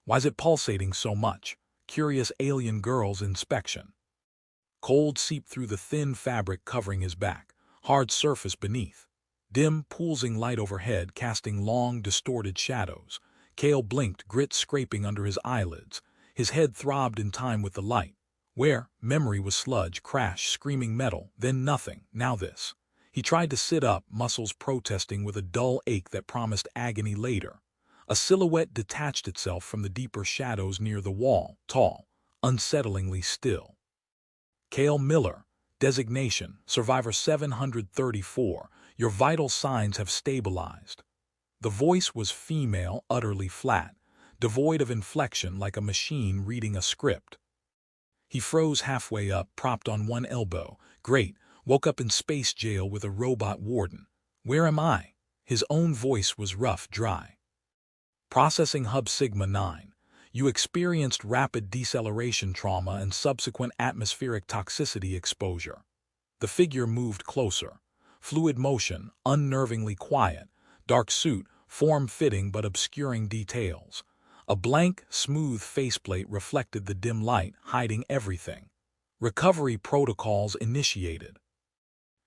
Why's it pulsating so much? Curious alien girl's inspection. Cold seeped through the thin fabric covering his back, hard surface beneath. Dim, pulsing light overhead casting long, distorted shadows. Cale blinked, grit scraping under his eyelids. His head throbbed in time with the light. Where? Memory was sludge, crash, screaming metal, then nothing, now this. He tried to sit up, muscles protesting with a dull ache that promised agony later. A silhouette detached itself from the deeper shadows near the wall, tall, unsettlingly still. Cale Miller, designation, Survivor 734, your vital signs have stabilized. The voice was female, utterly flat, devoid of inflection like a machine reading a script. He froze halfway up, propped on one elbow. Great, woke up in space jail with a robot warden. Where am I? His own voice was rough, dry. Processing Hub Sigma 9. You experienced rapid deceleration trauma and subsequent atmospheric toxicity exposure. The figure moved closer. Fluid motion, unnervingly quiet. Dark suit, form-fitting but obscuring details. A blank, smooth faceplate reflected the dim light, hiding everything. Recovery protocols initiated.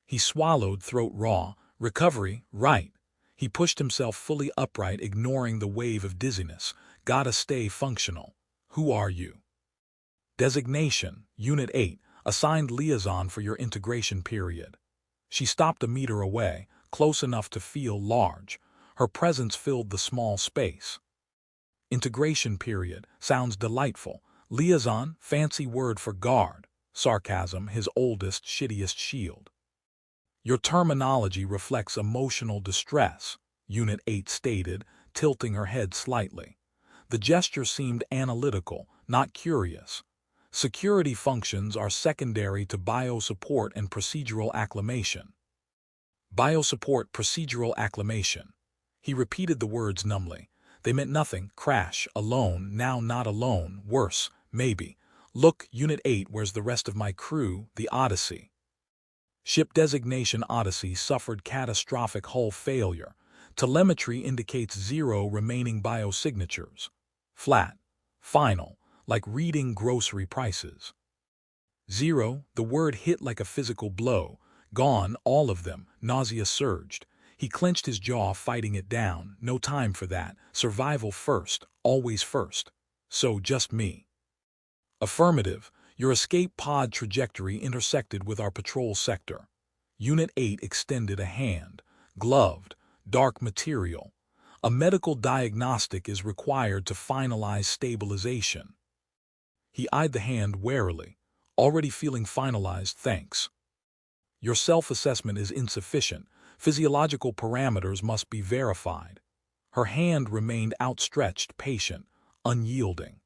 He swallowed, throat raw. Recovery, right. He pushed himself fully upright, ignoring the wave of dizziness. Gotta stay functional. Who are you? Designation, Unit 8, assigned liaison for your integration period. She stopped a meter away, close enough to feel large. Her presence filled the small space. Integration period, sounds delightful. Liaison, fancy word for guard. Sarcasm, his oldest, shittiest shield. Your terminology reflects emotional distress, Unit 8 stated, tilting her head slightly. The gesture seemed analytical, not curious. Security functions are secondary to biosupport and procedural acclimation. Biosupport, procedural acclimation. He repeated the words numbly. They meant nothing. Crash, alone, now not alone, worse, maybe. Look, Unit 8, where's the rest of my crew, the Odyssey? Ship designation Odyssey suffered catastrophic hull failure. Telemetry indicates 0 remaining biosignatures. Flat. Final. Like reading grocery prices. 0, the word hit like a physical blow. Gone, all of them. Nausea surged. He clenched his jaw, fighting it down. No time for that. Survival first, always first. So, just me. Affirmative. Your escape pod trajectory intersected with our patrol sector. Unit 8 extended a hand. Gloved. Dark material. A medical diagnostic is required to finalize stabilization. He eyed the hand warily. Already feeling finalized, thanks. Your self-assessment is insufficient. Physiological parameters must be verified. Her hand remained outstretched, patient, unyielding.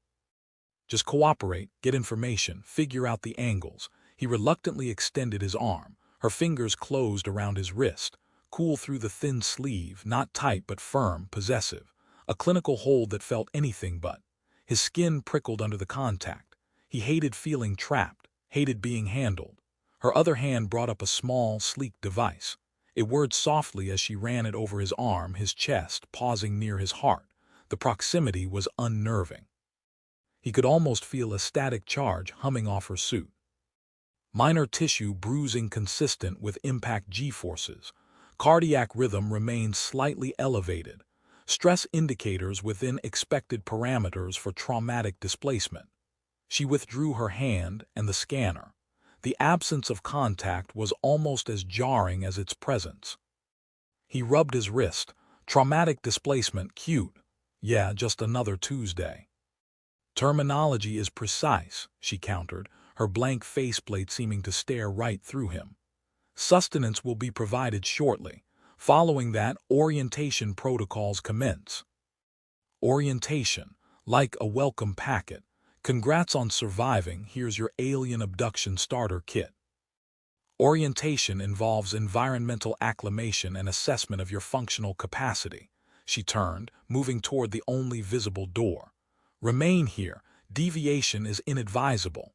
Just cooperate, get information, figure out the angles. He reluctantly extended his arm. Her fingers closed around his wrist, cool through the thin sleeve, not tight but firm, possessive. A clinical hold that felt anything but. His skin prickled under the contact. He hated feeling trapped, hated being handled. Her other hand brought up a small, sleek device. It whirred softly as she ran it over his arm, his chest, pausing near his heart. The proximity was unnerving. He could almost feel a static charge humming off her suit. Minor tissue bruising consistent with impact G-forces. Cardiac rhythm remained slightly elevated. Stress indicators within expected parameters for traumatic displacement. She withdrew her hand and the scanner. The absence of contact was almost as jarring as its presence. He rubbed his wrist. Traumatic displacement, cute. Yeah, just another Tuesday. Terminology is precise, she countered, her blank faceplate seeming to stare right through him. Sustenance will be provided shortly. Following that, orientation protocols commence. Orientation, like a welcome packet. Congrats on surviving, here's your alien abduction starter kit. Orientation involves environmental acclimation and assessment of your functional capacity. She turned, moving toward the only visible door. Remain here, deviation is inadvisable.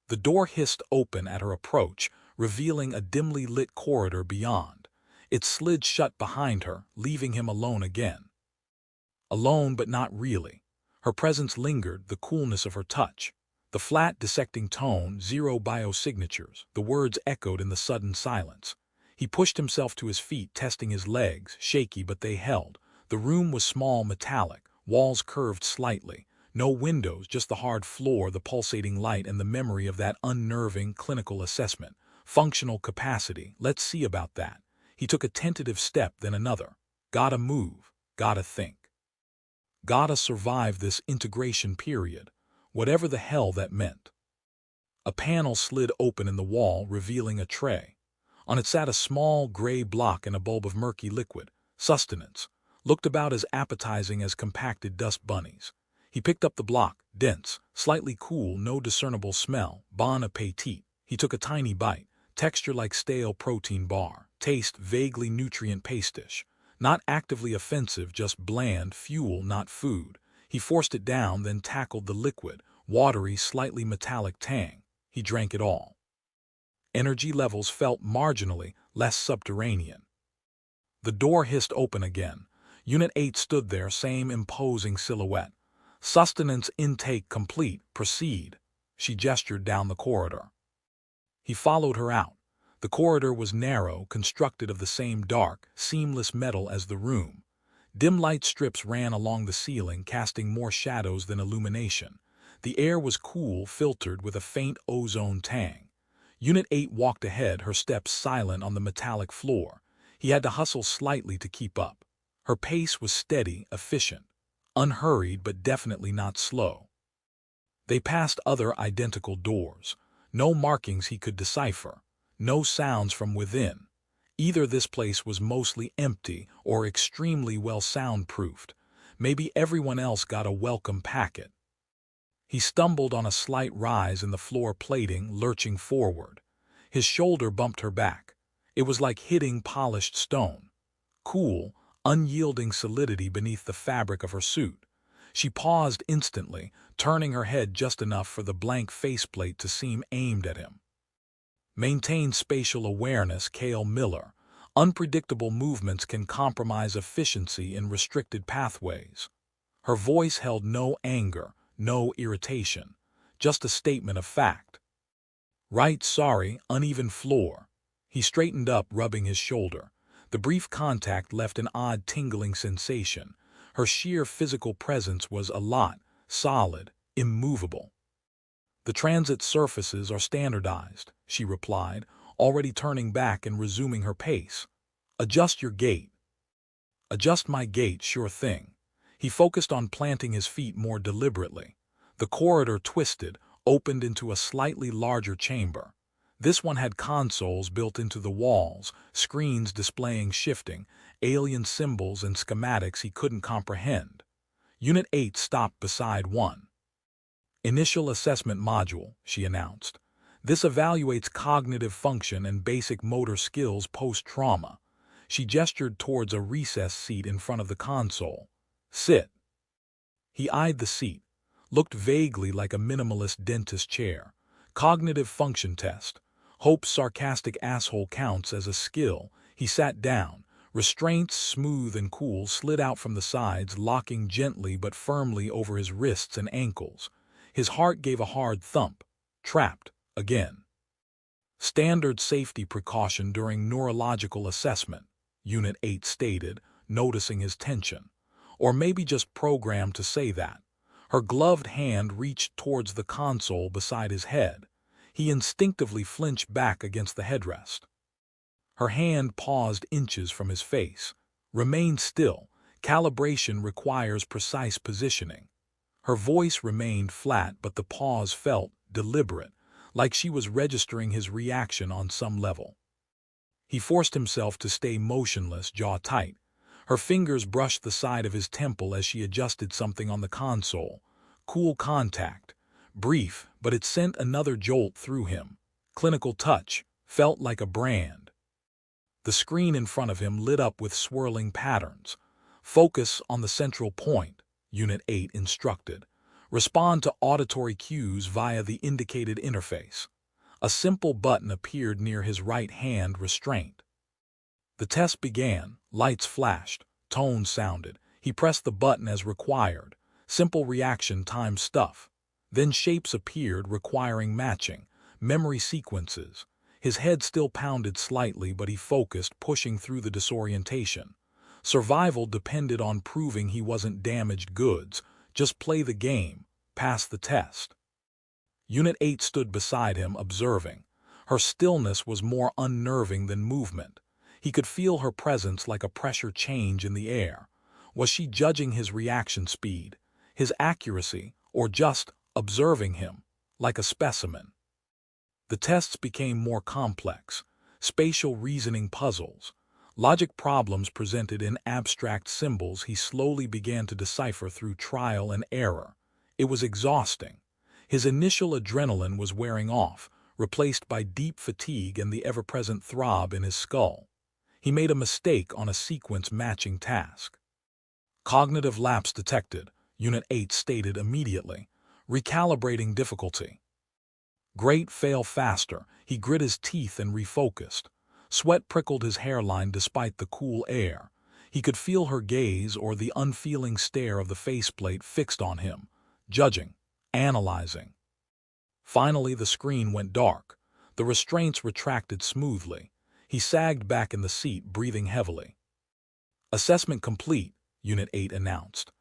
The door hissed open at her approach, revealing a dimly lit corridor beyond. It slid shut behind her, leaving him alone again. Alone but not really. Her presence lingered, the coolness of her touch. The flat, dissecting tone, zero biosignatures, the words echoed in the sudden silence. He pushed himself to his feet, testing his legs, shaky but they held. The room was small, metallic, walls curved slightly. No windows, just the hard floor, the pulsating light, and the memory of that unnerving clinical assessment. Functional capacity, let's see about that. He took a tentative step, then another. Gotta move, gotta think. Gotta survive this integration period, whatever the hell that meant. A panel slid open in the wall, revealing a tray. On it sat a small gray block and a bulb of murky liquid. Sustenance. Looked about as appetizing as compacted dust bunnies. He picked up the block, dense, slightly cool, no discernible smell. Bon appetit. He took a tiny bite. Texture like stale protein bar. Taste vaguely nutrient pastiche. Not actively offensive, just bland, fuel, not food. He forced it down, then tackled the liquid, watery, slightly metallic tang. He drank it all. Energy levels felt marginally less subterranean. The door hissed open again. Unit 8 stood there, same imposing silhouette. Sustenance intake complete. Proceed. She gestured down the corridor. He followed her out. The corridor was narrow, constructed of the same dark, seamless metal as the room. Dim light strips ran along the ceiling, casting more shadows than illumination. The air was cool, filtered with a faint ozone tang. Unit 8 walked ahead, her steps silent on the metallic floor. He had to hustle slightly to keep up. Her pace was steady, efficient. Unhurried, but definitely not slow. They passed other identical doors. No markings he could decipher. No sounds from within. Either this place was mostly empty or extremely well soundproofed. Maybe everyone else got a welcome packet. He stumbled on a slight rise in the floor plating, lurching forward. His shoulder bumped her back. It was like hitting polished stone. Cool, unyielding solidity beneath the fabric of her suit. She paused instantly, turning her head just enough for the blank faceplate to seem aimed at him. Maintain spatial awareness, Cale Miller. Unpredictable movements can compromise efficiency in restricted pathways. Her voice held no anger, no irritation, just a statement of fact. Right, sorry, uneven floor. He straightened up, rubbing his shoulder. The brief contact left an odd tingling sensation. Her sheer physical presence was a lot, solid, immovable. The transit surfaces are standardized, she replied, already turning back and resuming her pace. Adjust your gait. Adjust my gait, sure thing. He focused on planting his feet more deliberately. The corridor twisted, opened into a slightly larger chamber. This one had consoles built into the walls, screens displaying shifting, alien symbols and schematics he couldn't comprehend. Unit 8 stopped beside one. Initial assessment module, she announced. This evaluates cognitive function and basic motor skills post-trauma. She gestured towards a recess seat in front of the console. Sit. He eyed the seat. Looked vaguely like a minimalist dentist chair. Cognitive function test. Hope's sarcastic asshole counts as a skill. He sat down. Restraints, smooth and cool, slid out from the sides, locking gently but firmly over his wrists and ankles. His heart gave a hard thump. Trapped, again. Standard safety precaution during neurological assessment, Unit 8 stated, noticing his tension. Or maybe just programmed to say that. Her gloved hand reached towards the console beside his head. He instinctively flinched back against the headrest. Her hand paused inches from his face. Remain still. Calibration requires precise positioning. Her voice remained flat, but the pause felt deliberate, like she was registering his reaction on some level. He forced himself to stay motionless, jaw tight. Her fingers brushed the side of his temple as she adjusted something on the console. Cool contact. Brief, but it sent another jolt through him. Clinical touch. Felt like a brand. The screen in front of him lit up with swirling patterns. Focus on the central point, Unit 8 instructed. Respond to auditory cues via the indicated interface. A simple button appeared near his right hand restraint. The test began. Lights flashed. Tones sounded. He pressed the button as required. Simple reaction times stuff. Then shapes appeared requiring matching, memory sequences. His head still pounded slightly, but he focused, pushing through the disorientation. Survival depended on proving he wasn't damaged goods. Just play the game, pass the test. Unit 8 stood beside him, observing. Her stillness was more unnerving than movement. He could feel her presence like a pressure change in the air. Was she judging his reaction speed, his accuracy, or just observing him, like a specimen? The tests became more complex, spatial reasoning puzzles, logic problems presented in abstract symbols he slowly began to decipher through trial and error. It was exhausting. His initial adrenaline was wearing off, replaced by deep fatigue and the ever-present throb in his skull. He made a mistake on a sequence-matching task. Cognitive lapse detected, Unit 8 stated immediately, recalibrating difficulty. Great, fail faster. He grit his teeth and refocused. Sweat prickled his hairline despite the cool air. He could feel her gaze or the unfeeling stare of the faceplate fixed on him, judging, analyzing. Finally, the screen went dark. The restraints retracted smoothly. He sagged back in the seat, breathing heavily. Assessment complete, Unit 8 announced.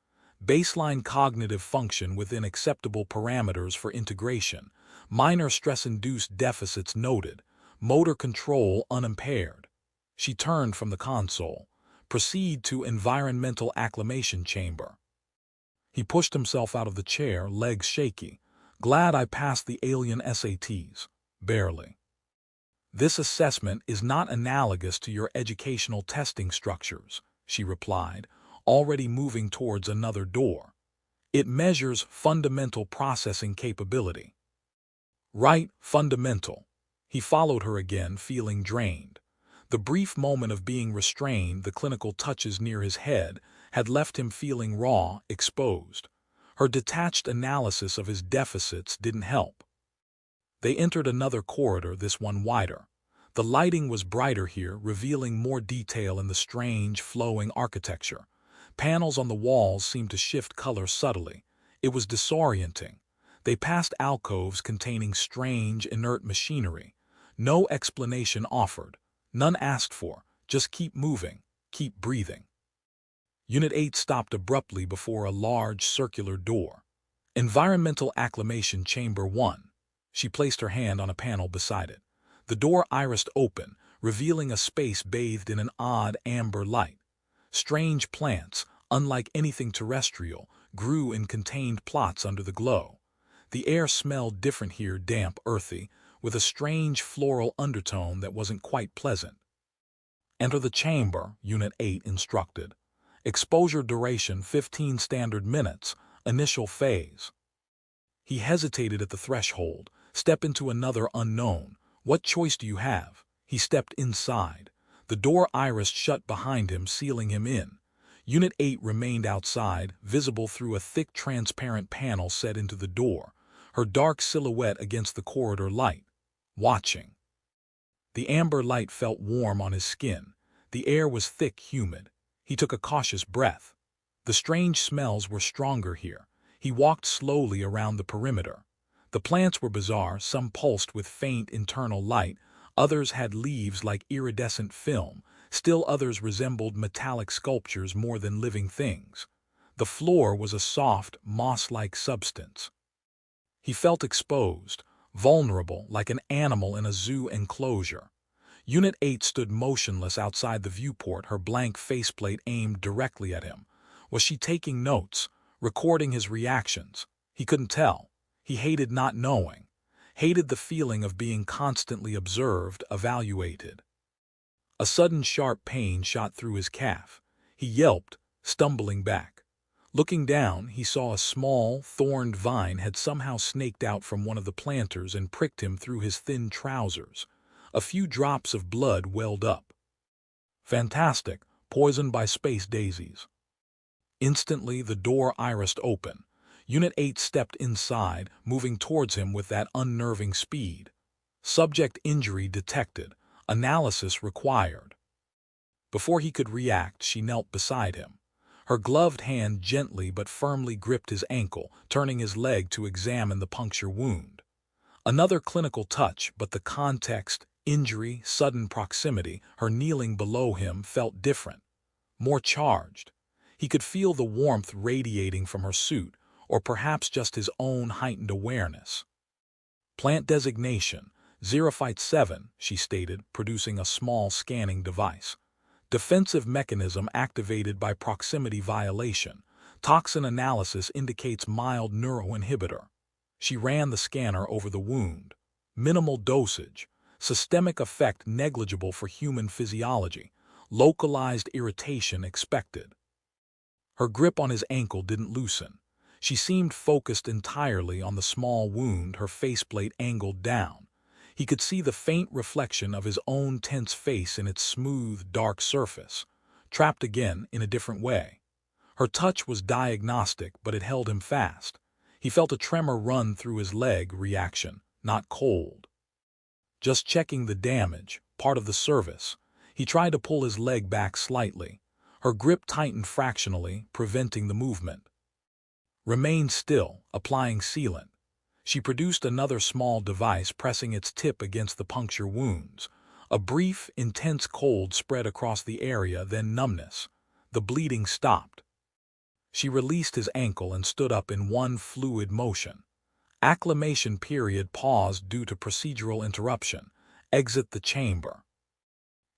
Baseline cognitive function within acceptable parameters for integration. Minor stress-induced deficits noted. Motor control unimpaired. She turned from the console. Proceed to environmental acclimation chamber. He pushed himself out of the chair, legs shaky. Glad I passed the alien SATs. Barely. This assessment is not analogous to your educational testing structures, she replied, already moving towards another door. It measures fundamental processing capability. Right, fundamental. He followed her again, feeling drained. The brief moment of being restrained, the clinical touches near his head, had left him feeling raw, exposed. Her detached analysis of his deficits didn't help. They entered another corridor, this one wider. The lighting was brighter here, revealing more detail in the strange, flowing architecture. Panels on the walls seemed to shift color subtly. It was disorienting. They passed alcoves containing strange, inert machinery. No explanation offered. None asked for. Just keep moving. Keep breathing. Unit 8 stopped abruptly before a large, circular door. Environmental Acclimation Chamber 1. She placed her hand on a panel beside it. The door irised open, revealing a space bathed in an odd amber light. Strange plants, unlike anything terrestrial, grew in contained plots under the glow. The air smelled different here, damp, earthy, with a strange floral undertone that wasn't quite pleasant. Enter the chamber, Unit 8 instructed. Exposure duration 15 standard minutes, initial phase. He hesitated at the threshold. Step into another unknown. What choice do you have? He stepped inside. The door irised shut behind him, sealing him in. Unit 8 remained outside, visible through a thick transparent panel set into the door, her dark silhouette against the corridor light, watching. The amber light felt warm on his skin. The air was thick, humid. He took a cautious breath. The strange smells were stronger here. He walked slowly around the perimeter. The plants were bizarre, some pulsed with faint internal light, others had leaves like iridescent film, still others resembled metallic sculptures more than living things. The floor was a soft, moss-like substance. He felt exposed, vulnerable, like an animal in a zoo enclosure. Unit 8 stood motionless outside the viewport, her blank faceplate aimed directly at him. Was she taking notes, recording his reactions? He couldn't tell. He hated not knowing, hated the feeling of being constantly observed, evaluated. A sudden sharp pain shot through his calf. He yelped, stumbling back. Looking down, he saw a small, thorned vine had somehow snaked out from one of the planters and pricked him through his thin trousers. A few drops of blood welled up. Fantastic, poisoned by space daisies. Instantly, the door irised open. Unit 8 stepped inside, moving towards him with that unnerving speed. Subject injury detected. Analysis required. Before he could react, she knelt beside him. Her gloved hand gently but firmly gripped his ankle, turning his leg to examine the puncture wound. Another clinical touch, but the context, injury, sudden proximity, her kneeling below him felt different, more charged. He could feel the warmth radiating from her suit, or perhaps just his own heightened awareness. Plant designation, Xerophyte 7, she stated, producing a small scanning device. Defensive mechanism activated by proximity violation. Toxin analysis indicates mild neuroinhibitor. She ran the scanner over the wound. Minimal dosage. Systemic effect negligible for human physiology. Localized irritation expected. Her grip on his ankle didn't loosen. She seemed focused entirely on the small wound, her faceplate angled down. He could see the faint reflection of his own tense face in its smooth, dark surface, trapped again in a different way. Her touch was diagnostic, but it held him fast. He felt a tremor run through his leg, reaction, not cold. Just checking the damage, part of the service. He tried to pull his leg back slightly. Her grip tightened fractionally, preventing the movement. Remain still, applying sealant. She produced another small device, pressing its tip against the puncture wounds. A brief, intense cold spread across the area, then numbness. The bleeding stopped. She released his ankle and stood up in one fluid motion. Acclimation period paused due to procedural interruption. Exit the chamber.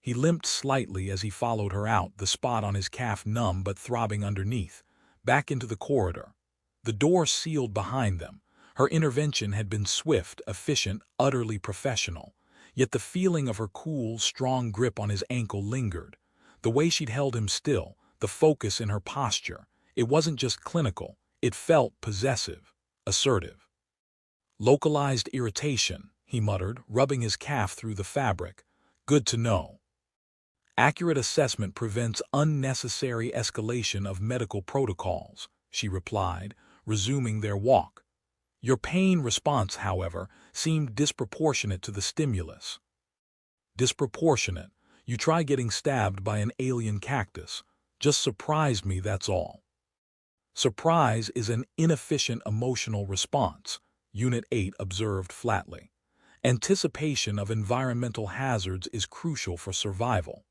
He limped slightly as he followed her out, the spot on his calf numb but throbbing underneath. Back into the corridor. The door sealed behind them. Her intervention had been swift, efficient, utterly professional. Yet the feeling of her cool, strong grip on his ankle lingered. The way she'd held him still, the focus in her posture. It wasn't just clinical. It felt possessive, assertive. Localized irritation, he muttered, rubbing his calf through the fabric. Good to know. Accurate assessment prevents unnecessary escalation of medical protocols, she replied, resuming their walk. Your pain response, however, seemed disproportionate to the stimulus. Disproportionate? You try getting stabbed by an alien cactus. Just surprised me, that's all. Surprise is an inefficient emotional response, Unit 8 observed flatly. Anticipation of environmental hazards is crucial for survival.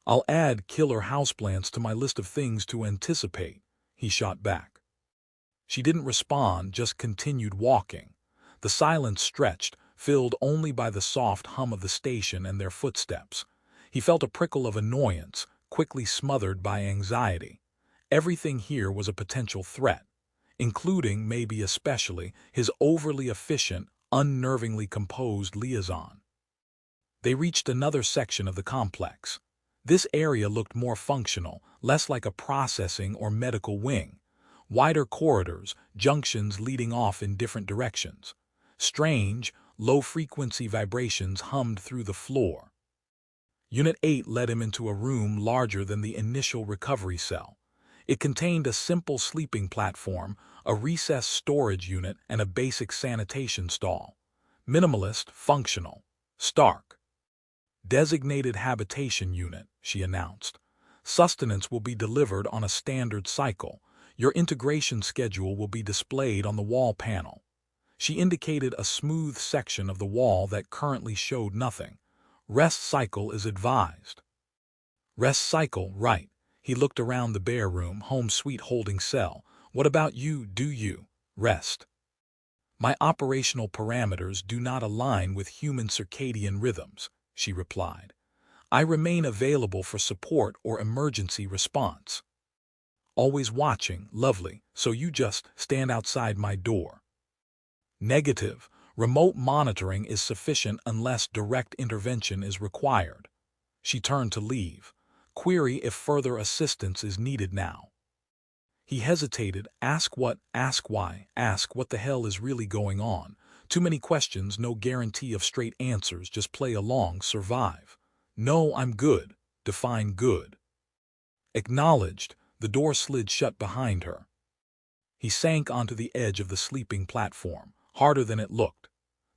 I'll add killer houseplants to my list of things to anticipate, he shot back. She didn't respond, just continued walking. The silence stretched, filled only by the soft hum of the station and their footsteps. He felt a prickle of annoyance, quickly smothered by anxiety. Everything here was a potential threat, including, maybe especially, his overly efficient, unnervingly composed liaison. They reached another section of the complex. This area looked more functional, less like a processing or medical wing. Wider corridors, junctions leading off in different directions. Strange, low-frequency vibrations hummed through the floor. Unit 8 led him into a room larger than the initial recovery cell. It contained a simple sleeping platform, a recessed storage unit, and a basic sanitation stall. Minimalist, functional, stark. Designated habitation unit, she announced. Sustenance will be delivered on a standard cycle. Your integration schedule will be displayed on the wall panel. She indicated a smooth section of the wall that currently showed nothing. Rest cycle is advised. Rest cycle, right. He looked around the bare room, home sweet holding cell. What about you, do you? Rest. My operational parameters do not align with human circadian rhythms, she replied. I remain available for support or emergency response. Always watching, lovely, so you just stand outside my door. Negative. Remote monitoring is sufficient unless direct intervention is required. She turned to leave. Query if further assistance is needed now. He hesitated. Ask what, ask why, ask what the hell is really going on. Too many questions, no guarantee of straight answers, just play along, survive. No, I'm good. Define good. Acknowledged. The door slid shut behind her. He sank onto the edge of the sleeping platform, harder than it looked.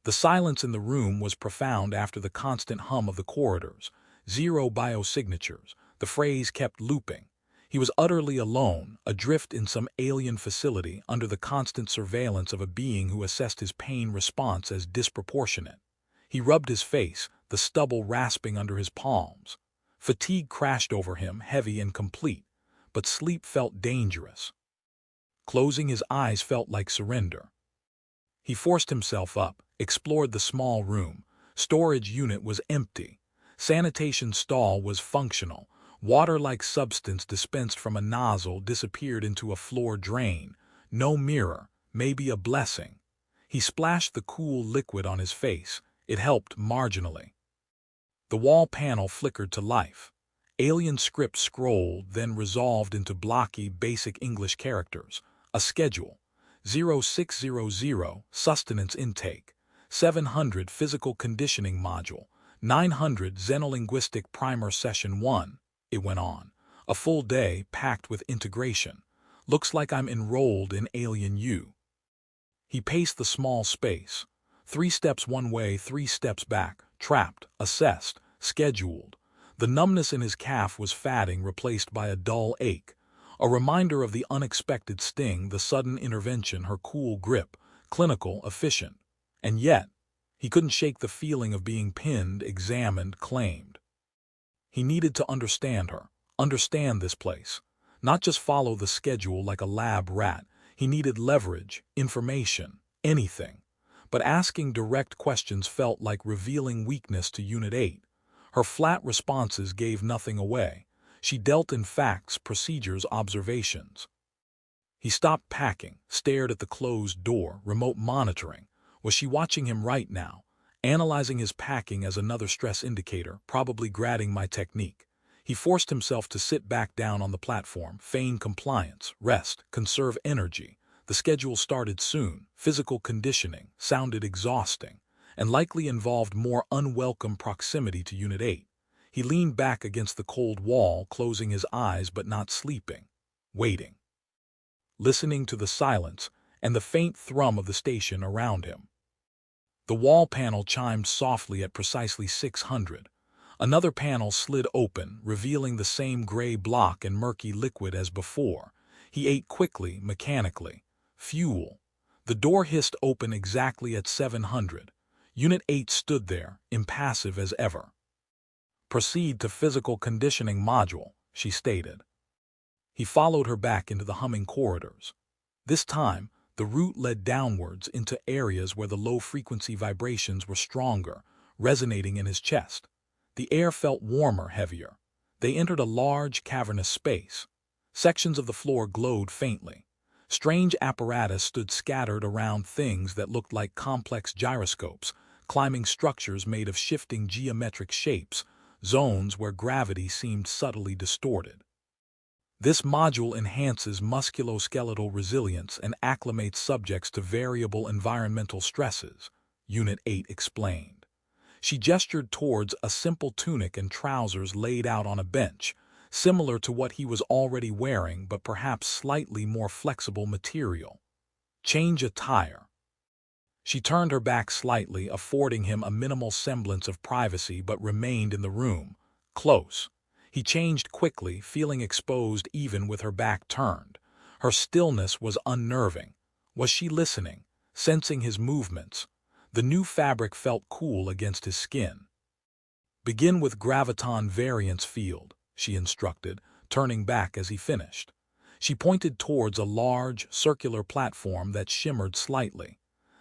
The silence in the room was profound after the constant hum of the corridors. Zero biosignatures. The phrase kept looping. He was utterly alone, adrift in some alien facility under the constant surveillance of a being who assessed his pain response as disproportionate. He rubbed his face, the stubble rasping under his palms. Fatigue crashed over him, heavy and complete, but sleep felt dangerous. Closing his eyes felt like surrender. He forced himself up, explored the small room. Storage unit was empty. Sanitation stall was functional. Water-like substance dispensed from a nozzle disappeared into a floor drain. No mirror, maybe a blessing. He splashed the cool liquid on his face. It helped marginally. The wall panel flickered to life. Alien script scrolled, then resolved into blocky, basic English characters. A schedule. 0600 sustenance intake. 700 physical conditioning module. 900 xenolinguistic primer session 1. It went on. A full day packed with integration. Looks like I'm enrolled in Alien U. He paced the small space. 3 steps one way, 3 steps back. Trapped, assessed, scheduled. The numbness in his calf was fatting, replaced by a dull ache. A reminder of the unexpected sting, the sudden intervention, her cool grip, clinical, efficient. And yet, he couldn't shake the feeling of being pinned, examined, claimed. He needed to understand her, understand this place. Not just follow the schedule like a lab rat. He needed leverage, information, anything. But asking direct questions felt like revealing weakness to Unit 8. Her flat responses gave nothing away. She dealt in facts, procedures, observations. He stopped packing, stared at the closed door, remote monitoring. Was she watching him right now? Analyzing his packing as another stress indicator, probably grading my technique. He forced himself to sit back down on the platform, feign compliance, rest, conserve energy. The schedule started soon. Physical conditioning sounded exhausting, and likely involved more unwelcome proximity to Unit 8. He leaned back against the cold wall, closing his eyes but not sleeping, waiting. Listening to the silence and the faint thrum of the station around him. The wall panel chimed softly at precisely 600. Another panel slid open, revealing the same gray block and murky liquid as before. He ate quickly, mechanically. Fuel. The door hissed open exactly at 700. Unit 8 stood there, impassive as ever. Proceed to physical conditioning module, she stated. He followed her back into the humming corridors. This time, the route led downwards into areas where the low-frequency vibrations were stronger, resonating in his chest. The air felt warmer, heavier. They entered a large, cavernous space. Sections of the floor glowed faintly. Strange apparatus stood scattered around, things that looked like complex gyroscopes, climbing structures made of shifting geometric shapes, zones where gravity seemed subtly distorted. This module enhances musculoskeletal resilience and acclimates subjects to variable environmental stresses, Unit 8 explained. She gestured towards a simple tunic and trousers laid out on a bench, similar to what he was already wearing but perhaps slightly more flexible material. Change attire. She turned her back slightly, affording him a minimal semblance of privacy, but remained in the room, close. He changed quickly, feeling exposed even with her back turned. Her stillness was unnerving. Was she listening, sensing his movements? The new fabric felt cool against his skin. Begin with graviton variance field, she instructed, turning back as he finished. She pointed towards a large, circular platform that shimmered slightly.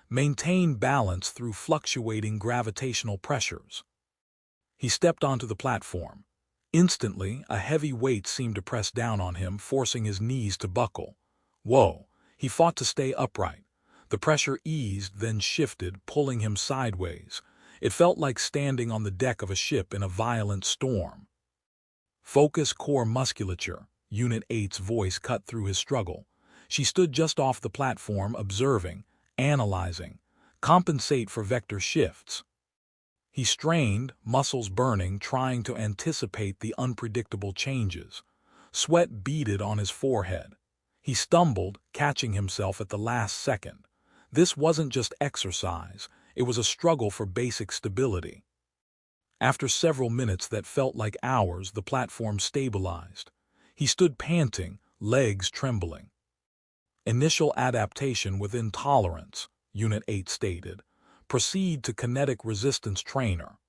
Maintain balance through fluctuating gravitational pressures. He stepped onto the platform. Instantly, a heavy weight seemed to press down on him, forcing his knees to buckle. Whoa! He fought to stay upright. The pressure eased, then shifted, pulling him sideways. It felt like standing on the deck of a ship in a violent storm. Focus core musculature, Unit 8's voice cut through his struggle. She stood just off the platform, observing, analyzing, compensate for vector shifts. He strained, muscles burning, trying to anticipate the unpredictable changes. Sweat beaded on his forehead. He stumbled, catching himself at the last second. This wasn't just exercise, it was a struggle for basic stability. After several minutes that felt like hours, the platform stabilized. He stood panting, legs trembling. Initial adaptation with intolerance, Unit 8 stated. Proceed to kinetic resistance trainer.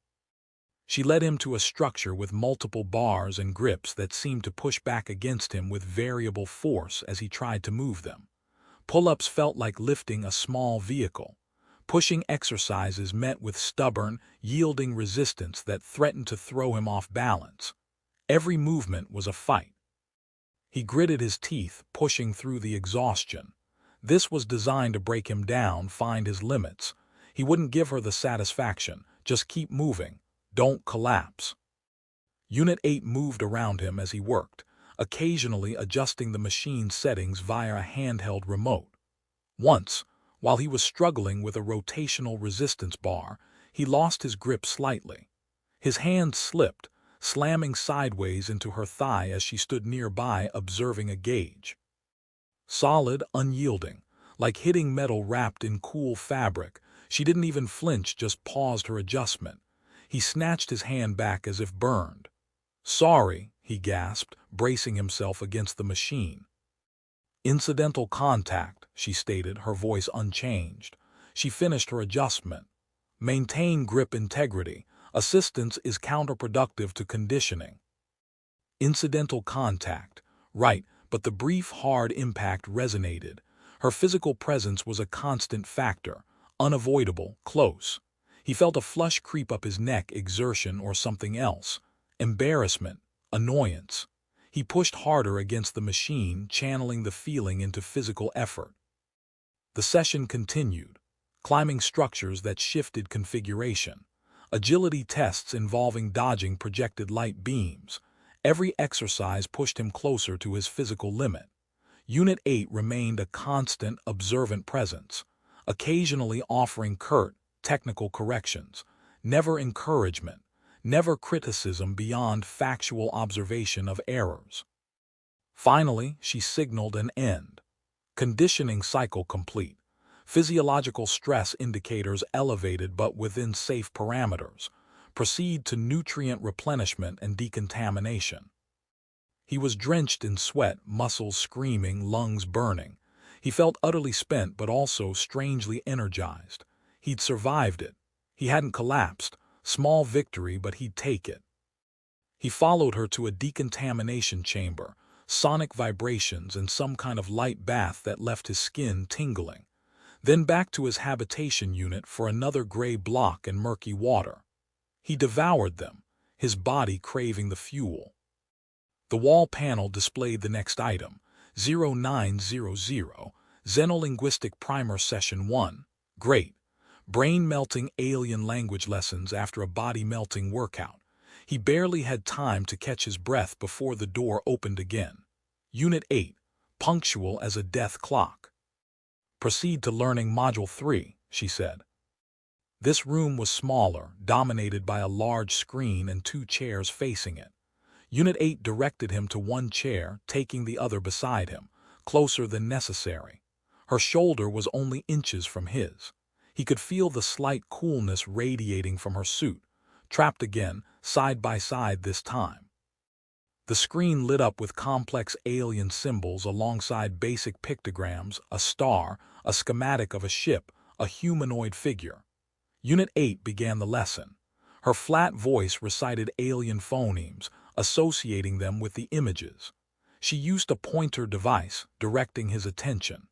She led him to a structure with multiple bars and grips that seemed to push back against him with variable force as he tried to move them. Pull-ups felt like lifting a small vehicle. Pushing exercises met with stubborn, yielding resistance that threatened to throw him off balance. Every movement was a fight. He gritted his teeth, pushing through the exhaustion. This was designed to break him down, find his limits. He wouldn't give her the satisfaction. Just keep moving. Don't collapse. Unit 8 moved around him as he worked, occasionally adjusting the machine's settings via a handheld remote. Once, while he was struggling with a rotational resistance bar, he lost his grip slightly. His hand slipped, slamming sideways into her thigh as she stood nearby observing a gauge. Solid, unyielding, like hitting metal wrapped in cool fabric, she didn't even flinch, just paused her adjustment. He snatched his hand back as if burned. "Sorry," he gasped, bracing himself against the machine. "Incidental contact," she stated, her voice unchanged. She finished her adjustment. "Maintain grip integrity. Assistance is counterproductive to conditioning." Incidental contact. Right, but the brief, hard impact resonated. Her physical presence was a constant factor, unavoidable, close. He felt a flush creep up his neck, exertion or something else. Embarrassment, annoyance. He pushed harder against the machine, channeling the feeling into physical effort. The session continued, climbing structures that shifted configuration. Agility tests involving dodging projected light beams. Every exercise pushed him closer to his physical limit. Unit 8 remained a constant, observant presence, occasionally offering curt, technical corrections, never encouragement, never criticism beyond factual observation of errors. Finally, she signaled an end. Conditioning cycle complete. Physiological stress indicators elevated but within safe parameters. Proceed to nutrient replenishment and decontamination. He was drenched in sweat, muscles screaming, lungs burning. He felt utterly spent but also strangely energized. He'd survived it. He hadn't collapsed. Small victory, but he'd take it. He followed her to a decontamination chamber, sonic vibrations and some kind of light bath that left his skin tingling. Then back to his habitation unit for another gray block and murky water. He devoured them, his body craving the fuel. The wall panel displayed the next item, 0900, Xenolinguistic Primer Session 1. Great. Brain-melting alien language lessons after a body-melting workout. He barely had time to catch his breath before the door opened again. Unit 8. Punctual as a death clock. Proceed to learning Module 3, she said. This room was smaller, dominated by a large screen and 2 chairs facing it. Unit 8 directed him to one chair, taking the other beside him, closer than necessary. Her shoulder was only inches from his. He could feel the slight coolness radiating from her suit, trapped again, side by side this time. The screen lit up with complex alien symbols alongside basic pictograms, a star, a schematic of a ship, a humanoid figure. Unit 8 began the lesson. Her flat voice recited alien phonemes, associating them with the images. She used a pointer device, directing his attention.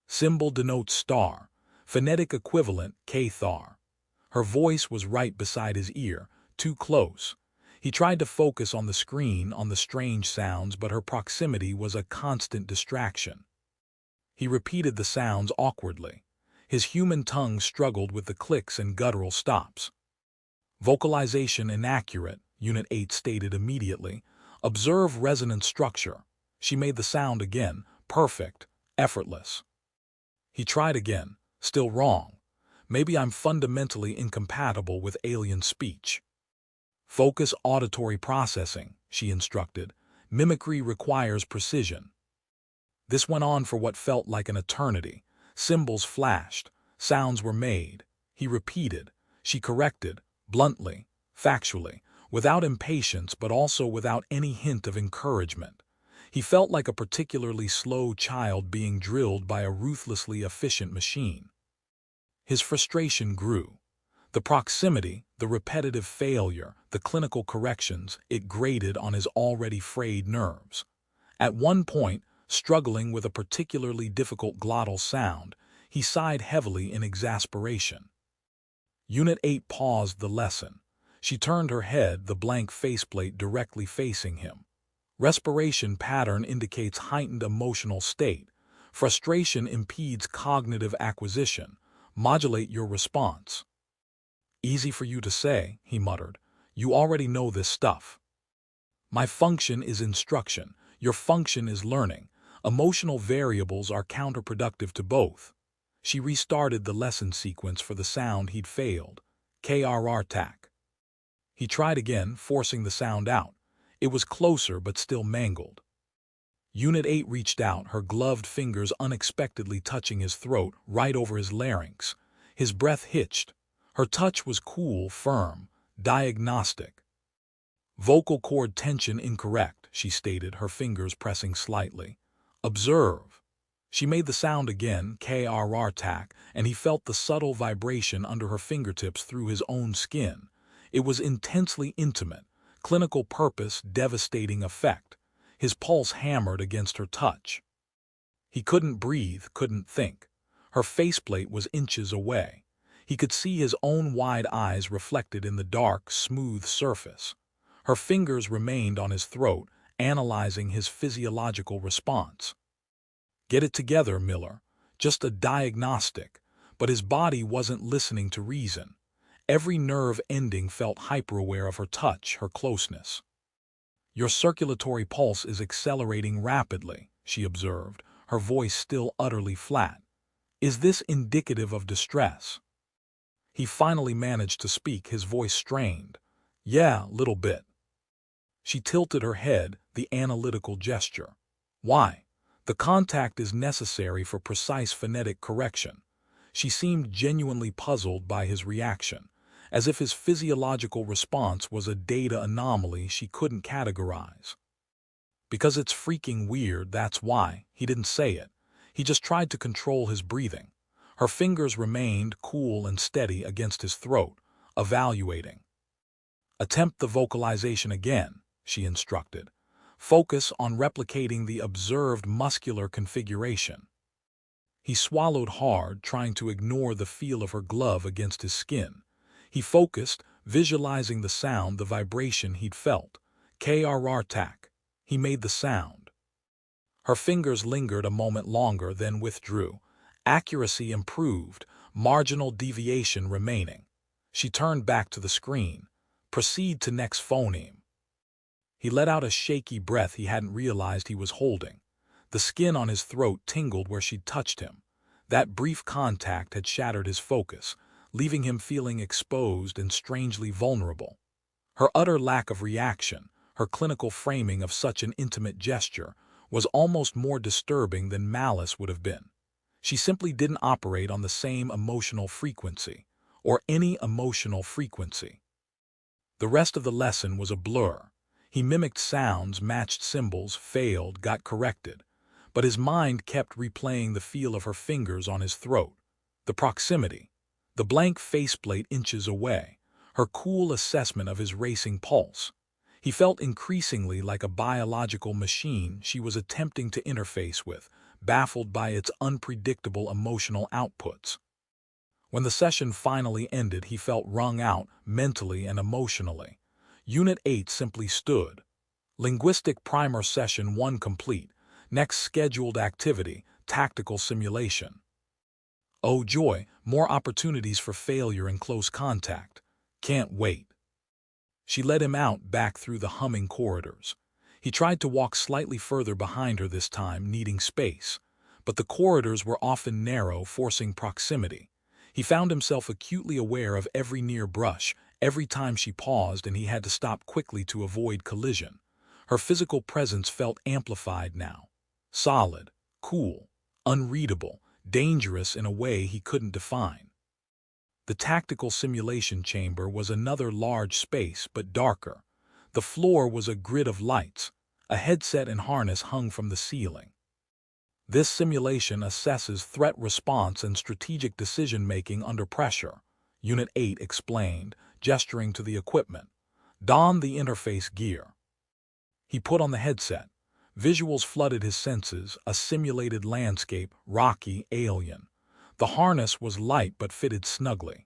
Symbol denotes star, phonetic equivalent Cathar. Her voice was right beside his ear, too close. He tried to focus on the screen, on the strange sounds, but her proximity was a constant distraction. He repeated the sounds awkwardly. His human tongue struggled with the clicks and guttural stops. Vocalization inaccurate, Unit 8 stated immediately. Observe resonant structure. She made the sound again, perfect, effortless. He tried again, still wrong. Maybe I'm fundamentally incompatible with alien speech. Focus auditory processing, she instructed. Mimicry requires precision. This went on for what felt like an eternity. Symbols flashed, sounds were made. He repeated. She corrected, bluntly, factually, without impatience but also without any hint of encouragement. He felt like a particularly slow child being drilled by a ruthlessly efficient machine. His frustration grew. The proximity, the repetitive failure, the clinical corrections, it grated on his already frayed nerves. At one point, struggling with a particularly difficult glottal sound, he sighed heavily in exasperation. Unit 8 paused the lesson. She turned her head, the blank faceplate directly facing him. Respiration pattern indicates heightened emotional state. Frustration impedes cognitive acquisition. Modulate your response. Easy for you to say, he muttered. You already know this stuff. My function is instruction. Your function is learning. Emotional variables are counterproductive to both. She restarted the lesson sequence for the sound he'd failed. Krrtac. He tried again, forcing the sound out. It was closer but still mangled. Unit 8 reached out, her gloved fingers unexpectedly touching his throat, right over his larynx. His breath hitched. Her touch was cool, firm, diagnostic. Vocal cord tension incorrect, she stated, her fingers pressing slightly. Observe. She made the sound again, Krrtac, and he felt the subtle vibration under her fingertips through his own skin. It was intensely intimate, clinical purpose, devastating effect. His pulse hammered against her touch. He couldn't breathe, couldn't think. Her faceplate was inches away. He could see his own wide eyes reflected in the dark, smooth surface. Her fingers remained on his throat, analyzing his physiological response. Get it together, Miller. Just a diagnostic. But his body wasn't listening to reason. Every nerve ending felt hyper-aware of her touch, her closeness. Your circulatory pulse is accelerating rapidly, she observed, her voice still utterly flat. Is this indicative of distress? He finally managed to speak, his voice strained. Yeah, little bit. She tilted her head, the analytical gesture. Why? The contact is necessary for precise phonetic correction. She seemed genuinely puzzled by his reaction, as if his physiological response was a data anomaly she couldn't categorize. Because it's freaking weird, that's why. He didn't say it. He just tried to control his breathing. Her fingers remained cool and steady against his throat, evaluating. Attempt the vocalization again, she instructed. Focus on replicating the observed muscular configuration. He swallowed hard, trying to ignore the feel of her glove against his skin. He focused, visualizing the sound, the vibration he'd felt. Krrtac. He made the sound. Her fingers lingered a moment longer, then withdrew. Accuracy improved, marginal deviation remaining. She turned back to the screen. Proceed to next phoneme. He let out a shaky breath he hadn't realized he was holding. The skin on his throat tingled where she'd touched him. That brief contact had shattered his focus, leaving him feeling exposed and strangely vulnerable. Her utter lack of reaction, her clinical framing of such an intimate gesture, was almost more disturbing than malice would have been. She simply didn't operate on the same emotional frequency, or any emotional frequency. The rest of the lesson was a blur. He mimicked sounds, matched symbols, failed, got corrected. But his mind kept replaying the feel of her fingers on his throat, the proximity, the blank faceplate inches away, her cool assessment of his racing pulse. He felt increasingly like a biological machine she was attempting to interface with, baffled by its unpredictable emotional outputs. When the session finally ended, he felt wrung out, mentally and emotionally. Unit 8 simply stood. Linguistic Primer Session 1 complete. Next scheduled activity, tactical simulation. Oh joy, more opportunities for failure in close contact. Can't wait. She led him out, back through the humming corridors. He tried to walk slightly further behind her this time, needing space. But the corridors were often narrow, forcing proximity. He found himself acutely aware of every near brush, every time she paused, and he had to stop quickly to avoid collision. Her physical presence felt amplified now. Solid, cool, unreadable, dangerous in a way he couldn't define. The tactical simulation chamber was another large space, but darker. The floor was a grid of lights, A headset and harness hung from the ceiling. This simulation assesses threat response and strategic decision-making under pressure, Unit 8 explained, gesturing to the equipment. Don the interface gear. He put on the headset. Visuals flooded his senses, a simulated landscape, rocky, alien. The harness was light but fitted snugly.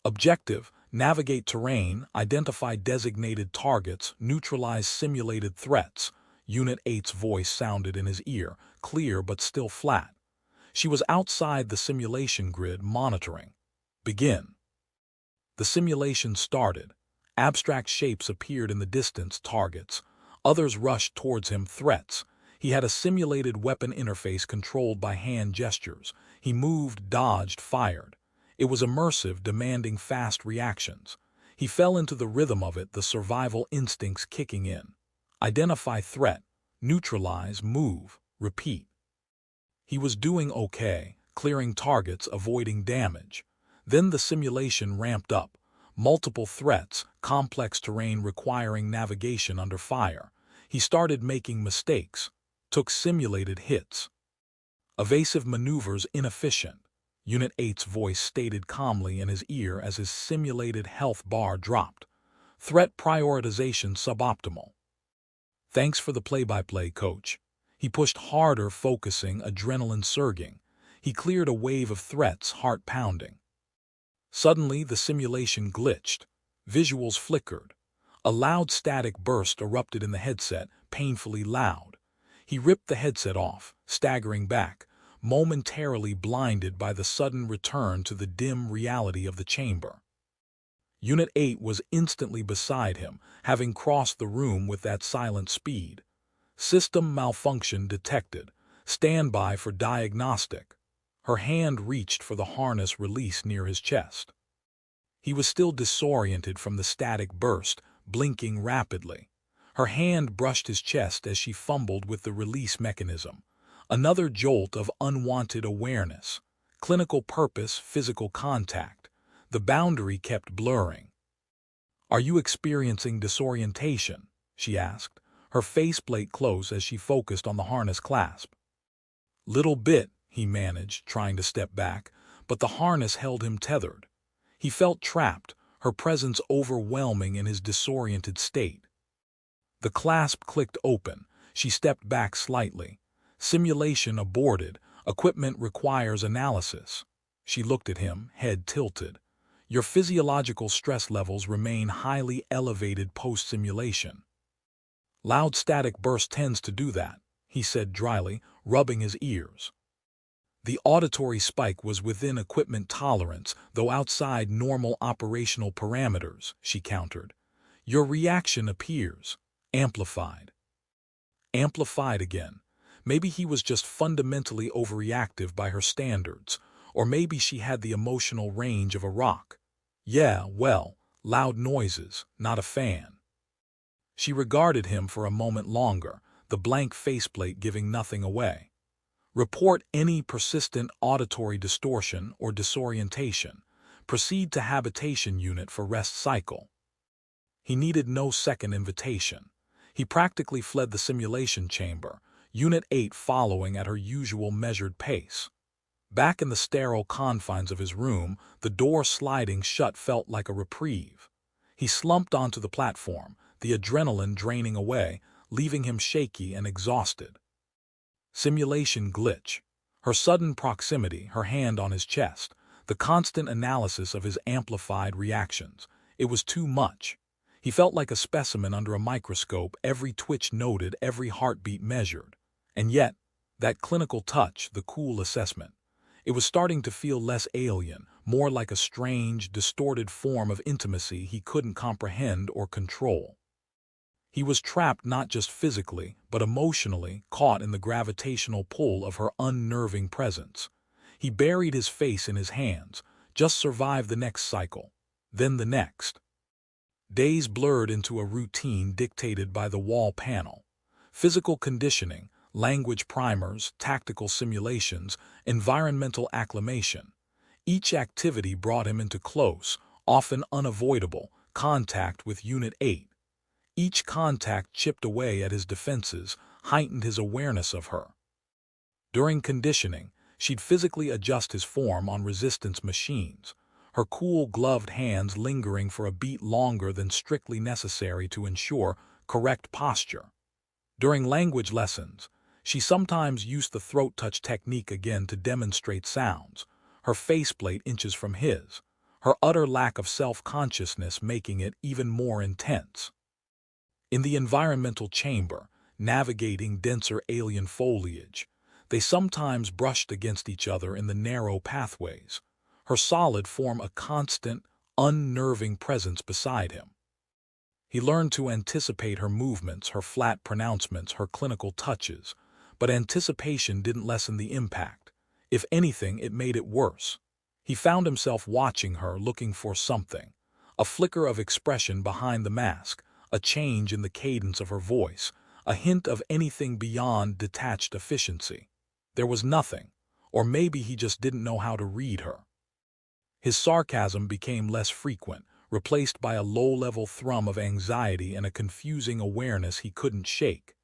Objective: navigate terrain, identify designated targets, neutralize simulated threats. Unit 8's voice sounded in his ear, clear but still flat. She was outside the simulation grid, monitoring. Begin. The simulation started. Abstract shapes appeared in the distance, targets. Others rushed towards him, threats. He had a simulated weapon interface controlled by hand gestures. He moved, dodged, fired. It was immersive, demanding fast reactions. He fell into the rhythm of it, the survival instincts kicking in. Identify threat, neutralize, move, repeat. He was doing okay, clearing targets, avoiding damage. Then the simulation ramped up. Multiple threats, complex terrain requiring navigation under fire. He started making mistakes, took simulated hits. Evasive maneuvers inefficient. Unit 8's voice stated calmly in his ear as his simulated health bar dropped. Threat prioritization suboptimal. Thanks for the play-by-play, coach. He pushed harder, focusing, adrenaline surging. He cleared a wave of threats, heart pounding. Suddenly, the simulation glitched. Visuals flickered. A loud static burst erupted in the headset, painfully loud. He ripped the headset off, staggering back, momentarily blinded by the sudden return to the dim reality of the chamber. Unit 8 was instantly beside him, having crossed the room with that silent speed. System malfunction detected. Stand by for diagnostic. Her hand reached for the harness release near his chest. He was still disoriented from the static burst, blinking rapidly. Her hand brushed his chest as she fumbled with the release mechanism. Another jolt of unwanted awareness. Clinical purpose, physical contact. The boundary kept blurring. "Are you experiencing disorientation?" she asked, her faceplate close as she focused on the harness clasp. "Little bit," he managed, trying to step back, but the harness held him tethered. He felt trapped, her presence overwhelming in his disoriented state. The clasp clicked open. She stepped back slightly. Simulation aborted. Equipment requires analysis. She looked at him, head tilted. "Your physiological stress levels remain highly elevated post-simulation." "Loud static burst tends to do that," he said dryly, rubbing his ears. The auditory spike was within equipment tolerance, though outside normal operational parameters, she countered. "Your reaction appears amplified." Amplified again. Maybe he was just fundamentally overreactive by her standards, or maybe she had the emotional range of a rock. "Yeah, well, loud noises, not a fan." She regarded him for a moment longer, the blank faceplate giving nothing away. "Report any persistent auditory distortion or disorientation. Proceed to habitation unit for rest cycle." He needed no second invitation. He practically fled the simulation chamber, Unit 8 following at her usual measured pace. Back in the sterile confines of his room, the door sliding shut felt like a reprieve. He slumped onto the platform, the adrenaline draining away, leaving him shaky and exhausted. Simulation glitch. Her sudden proximity, her hand on his chest, the constant analysis of his amplified reactions. It was too much. He felt like a specimen under a microscope, every twitch noted, every heartbeat measured. And yet, that clinical touch, the cool assessment, it was starting to feel less alien, more like a strange, distorted form of intimacy he couldn't comprehend or control. He was trapped not just physically, but emotionally, caught in the gravitational pull of her unnerving presence. He buried his face in his hands, just survived the next cycle, then the next. Days blurred into a routine dictated by the wall panel. Physical conditioning, language primers, tactical simulations, environmental acclimation. Each activity brought him into close, often unavoidable, contact with Unit 8. Each contact chipped away at his defenses, heightened his awareness of her. During conditioning, she'd physically adjust his form on resistance machines, her cool, gloved hands lingering for a beat longer than strictly necessary to ensure correct posture. During language lessons, she sometimes used the throat touch technique again to demonstrate sounds, her faceplate inches from his, her utter lack of self-consciousness making it even more intense. In the environmental chamber, navigating denser alien foliage, they sometimes brushed against each other in the narrow pathways, her solid form a constant, unnerving presence beside him. He learned to anticipate her movements, her flat pronouncements, her clinical touches, but anticipation didn't lessen the impact. If anything, it made it worse. He found himself watching her, looking for something, a flicker of expression behind the mask, a change in the cadence of her voice, a hint of anything beyond detached efficiency. There was nothing, or maybe he just didn't know how to read her. His sarcasm became less frequent, replaced by a low-level thrum of anxiety and a confusing awareness he couldn't shake.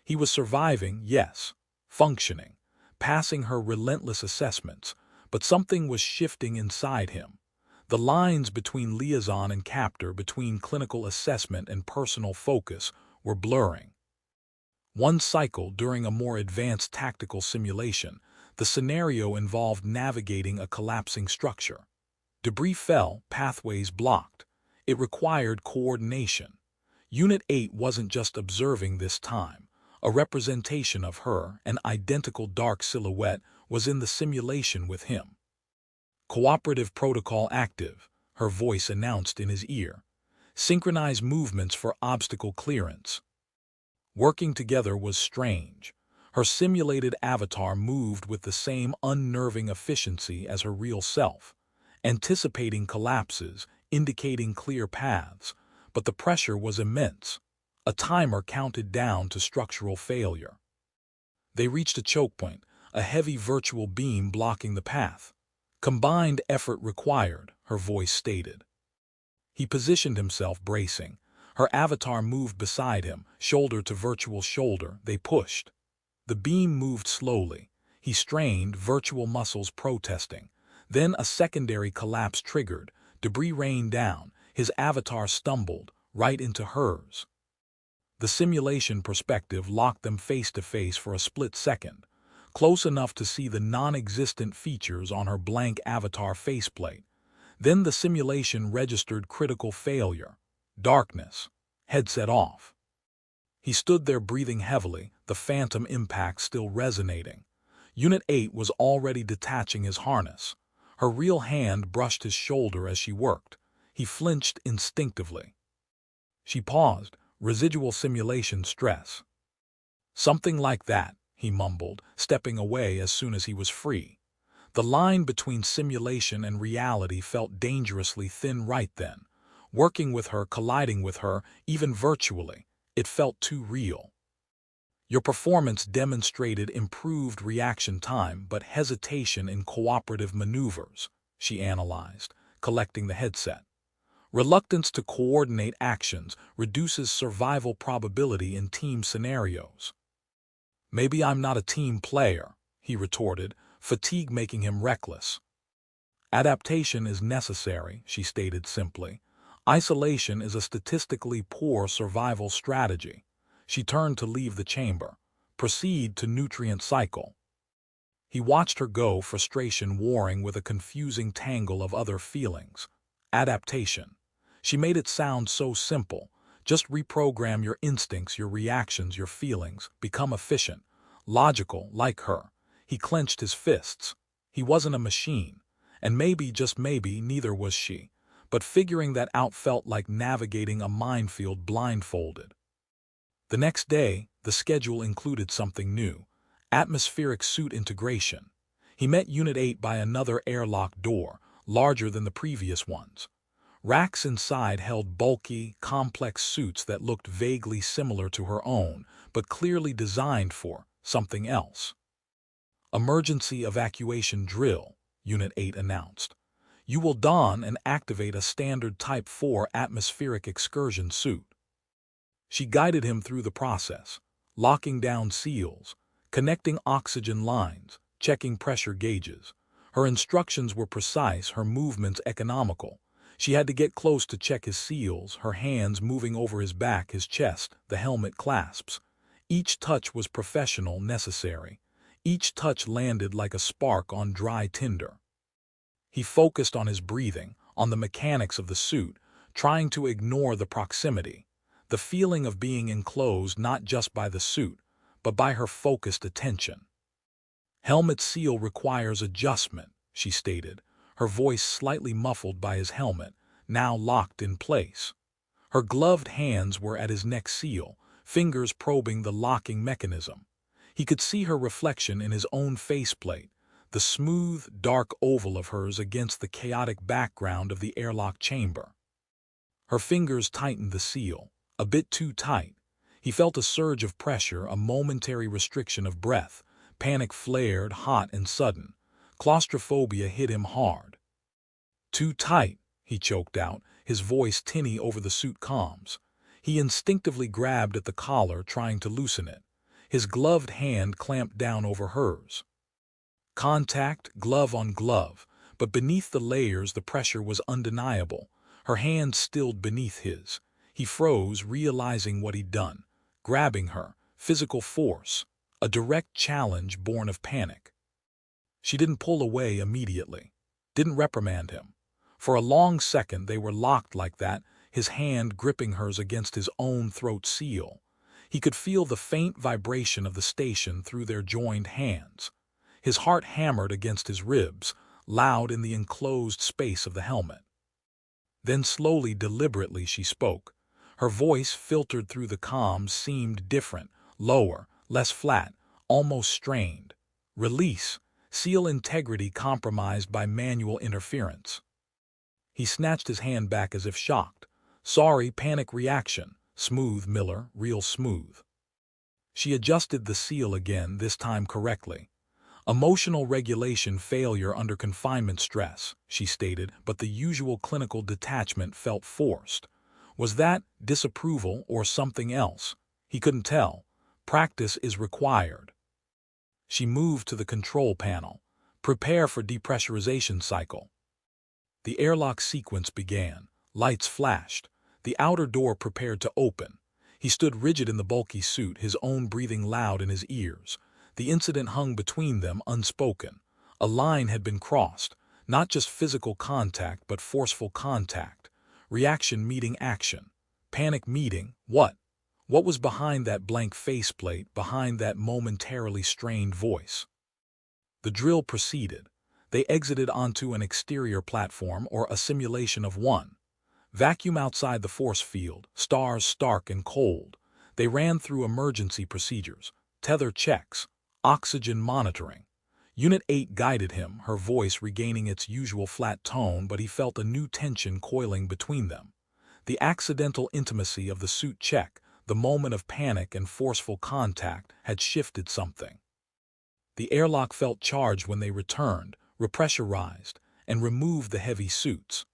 He was surviving, yes, functioning, passing her relentless assessments, but something was shifting inside him. The lines between liaison and captor, between clinical assessment and personal focus, were blurring. One cycle, during a more advanced tactical simulation, the scenario involved navigating a collapsing structure. Debris fell, pathways blocked. It required coordination. Unit 8 wasn't just observing this time. A representation of her, an identical dark silhouette, was in the simulation with him. Cooperative protocol active, her voice announced in his ear. Synchronized movements for obstacle clearance. Working together was strange. Her simulated avatar moved with the same unnerving efficiency as her real self, anticipating collapses, indicating clear paths, but the pressure was immense. A timer counted down to structural failure. They reached a choke point, a heavy virtual beam blocking the path. Combined effort required, her voice stated. He positioned himself, bracing. Her avatar moved beside him, shoulder to virtual shoulder. They pushed. The beam moved slowly. He strained, virtual muscles protesting. Then a secondary collapse triggered. Debris rained down. His avatar stumbled, right into hers. The simulation perspective locked them face to face for a split second, close enough to see the non-existent features on her blank avatar faceplate. Then the simulation registered critical failure. Darkness. Headset off. He stood there breathing heavily, the phantom impact still resonating. Unit 8 was already detaching his harness. Her real hand brushed his shoulder as she worked. He flinched instinctively. She paused, residual simulation stress. Something like that, he mumbled, stepping away as soon as he was free. The line between simulation and reality felt dangerously thin right then. Working with her, colliding with her, even virtually, it felt too real. Your performance demonstrated improved reaction time but hesitation in cooperative maneuvers, she analyzed, collecting the headset. Reluctance to coordinate actions reduces survival probability in team scenarios. Maybe I'm not a team player, he retorted, fatigue making him reckless. Adaptation is necessary, she stated simply. Isolation is a statistically poor survival strategy. She turned to leave the chamber. Proceed to nutrient cycle. He watched her go, frustration warring with a confusing tangle of other feelings. Adaptation. She made it sound so simple. Just reprogram your instincts, your reactions, your feelings. Become efficient. Logical, like her. He clenched his fists. He wasn't a machine. And maybe, just maybe, neither was she. But figuring that out felt like navigating a minefield blindfolded. The next day, the schedule included something new. Atmospheric suit integration. He met Unit 8 by another airlock door, larger than the previous ones. Racks inside held bulky, complex suits that looked vaguely similar to her own, but clearly designed for something else. Emergency evacuation drill, Unit 8 announced. You will don and activate a standard Type 4 atmospheric excursion suit. She guided him through the process, locking down seals, connecting oxygen lines, checking pressure gauges. Her instructions were precise, her movements economical. She had to get close to check his seals, her hands moving over his back, his chest, the helmet clasps. Each touch was professional, necessary. Each touch landed like a spark on dry tinder. He focused on his breathing, on the mechanics of the suit, trying to ignore the proximity, the feeling of being enclosed not just by the suit, but by her focused attention. "Helmet seal requires adjustment," she stated, her voice slightly muffled by his helmet, now locked in place. Her gloved hands were at his neck seal, fingers probing the locking mechanism. He could see her reflection in his own faceplate, the smooth, dark oval of hers against the chaotic background of the airlock chamber. Her fingers tightened the seal, a bit too tight. He felt a surge of pressure, a momentary restriction of breath. Panic flared, hot and sudden. Claustrophobia hit him hard. "Too tight," he choked out, his voice tinny over the suit comms. He instinctively grabbed at the collar, trying to loosen it. His gloved hand clamped down over hers. Contact, glove on glove, but beneath the layers the pressure was undeniable. Her hand stilled beneath his. He froze, realizing what he'd done. Grabbing her, physical force, a direct challenge born of panic. She didn't pull away immediately, didn't reprimand him. For a long second they were locked like that, his hand gripping hers against his own throat seal. He could feel the faint vibration of the station through their joined hands. His heart hammered against his ribs, loud in the enclosed space of the helmet. Then slowly, deliberately, she spoke. Her voice, filtered through the comms, seemed different, lower, less flat, almost strained. "Release. Seal integrity compromised by manual interference." He snatched his hand back as if shocked. "Sorry, panic reaction. Smooth, Miller, real smooth." She adjusted the seal again, this time correctly. "Emotional regulation failure under confinement stress," she stated, but the usual clinical detachment felt forced. Was that disapproval or something else? He couldn't tell. Practice is required. She moved to the control panel. "Prepare for depressurization cycle." The airlock sequence began. Lights flashed. The outer door prepared to open. He stood rigid in the bulky suit, his own breathing loud in his ears. The incident hung between them, unspoken. A line had been crossed, not just physical contact, but forceful contact. Reaction meeting action. Panic meeting what? What was behind that blank faceplate, behind that momentarily strained voice? The drill proceeded. They exited onto an exterior platform, or a simulation of one. Vacuum outside the force field, stars stark and cold. They ran through emergency procedures, tether checks, oxygen monitoring. Unit 8 guided him, her voice regaining its usual flat tone, but he felt a new tension coiling between them. The accidental intimacy of the suit check, the moment of panic and forceful contact, had shifted something. The airlock felt charged when they returned, repressurized, and removed the heavy suits.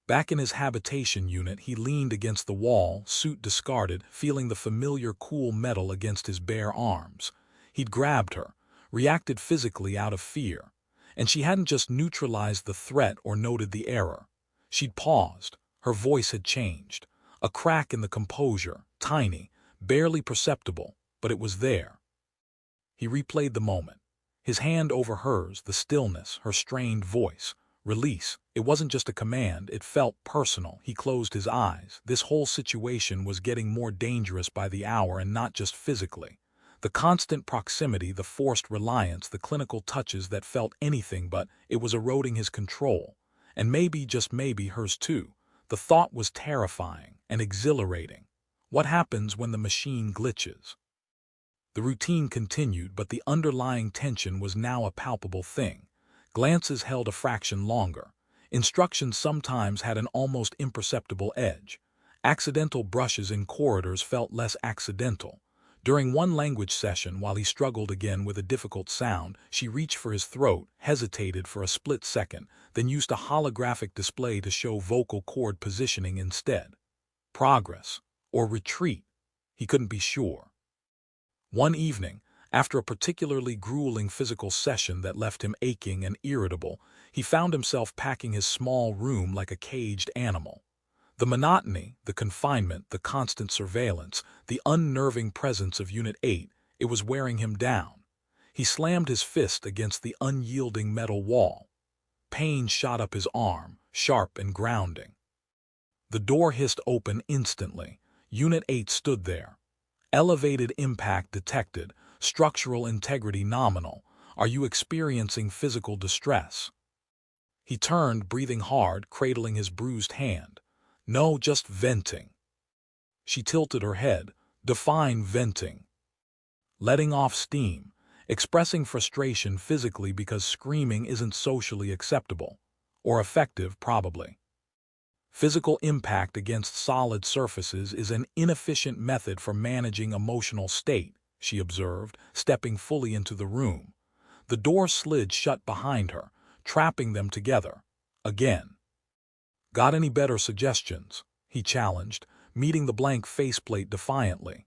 Back in his habitation unit, he leaned against the wall, suit discarded, feeling the familiar cool metal against his bare arms. He'd grabbed her, reacted physically out of fear, and she hadn't just neutralized the threat or noted the error. She'd paused. Her voice had changed. A crack in the composure, tiny, barely perceptible, but it was there. He replayed the moment. His hand over hers, the stillness, her strained voice. Release. It wasn't just a command, it felt personal. He closed his eyes. This whole situation was getting more dangerous by the hour, and not just physically. The constant proximity, the forced reliance, the clinical touches that felt anything but, it was eroding his control. And maybe, just maybe, hers too. The thought was terrifying and exhilarating. What happens when the machine glitches? The routine continued, but the underlying tension was now a palpable thing. Glances held a fraction longer. Instructions sometimes had an almost imperceptible edge. Accidental brushes in corridors felt less accidental. During one language session, while he struggled again with a difficult sound, she reached for his throat, hesitated for a split second, then used a holographic display to show vocal cord positioning instead. Progress or retreat. He couldn't be sure. One evening, after a particularly grueling physical session that left him aching and irritable, he found himself packing his small room like a caged animal. The monotony, the confinement, the constant surveillance, the unnerving presence of Unit 8, it was wearing him down. He slammed his fist against the unyielding metal wall. Pain shot up his arm, sharp and grounding. The door hissed open instantly. Unit 8 stood there. Elevated impact detected. Structural integrity nominal. Are you experiencing physical distress? He turned, breathing hard, cradling his bruised hand. No, just venting. She tilted her head. Define venting. Letting off steam. Expressing frustration physically because screaming isn't socially acceptable. Or effective, probably. Physical impact against solid surfaces is an inefficient method for managing emotional state, she observed, stepping fully into the room. The door slid shut behind her, trapping them together. Again. Got any better suggestions? He challenged, meeting the blank faceplate defiantly.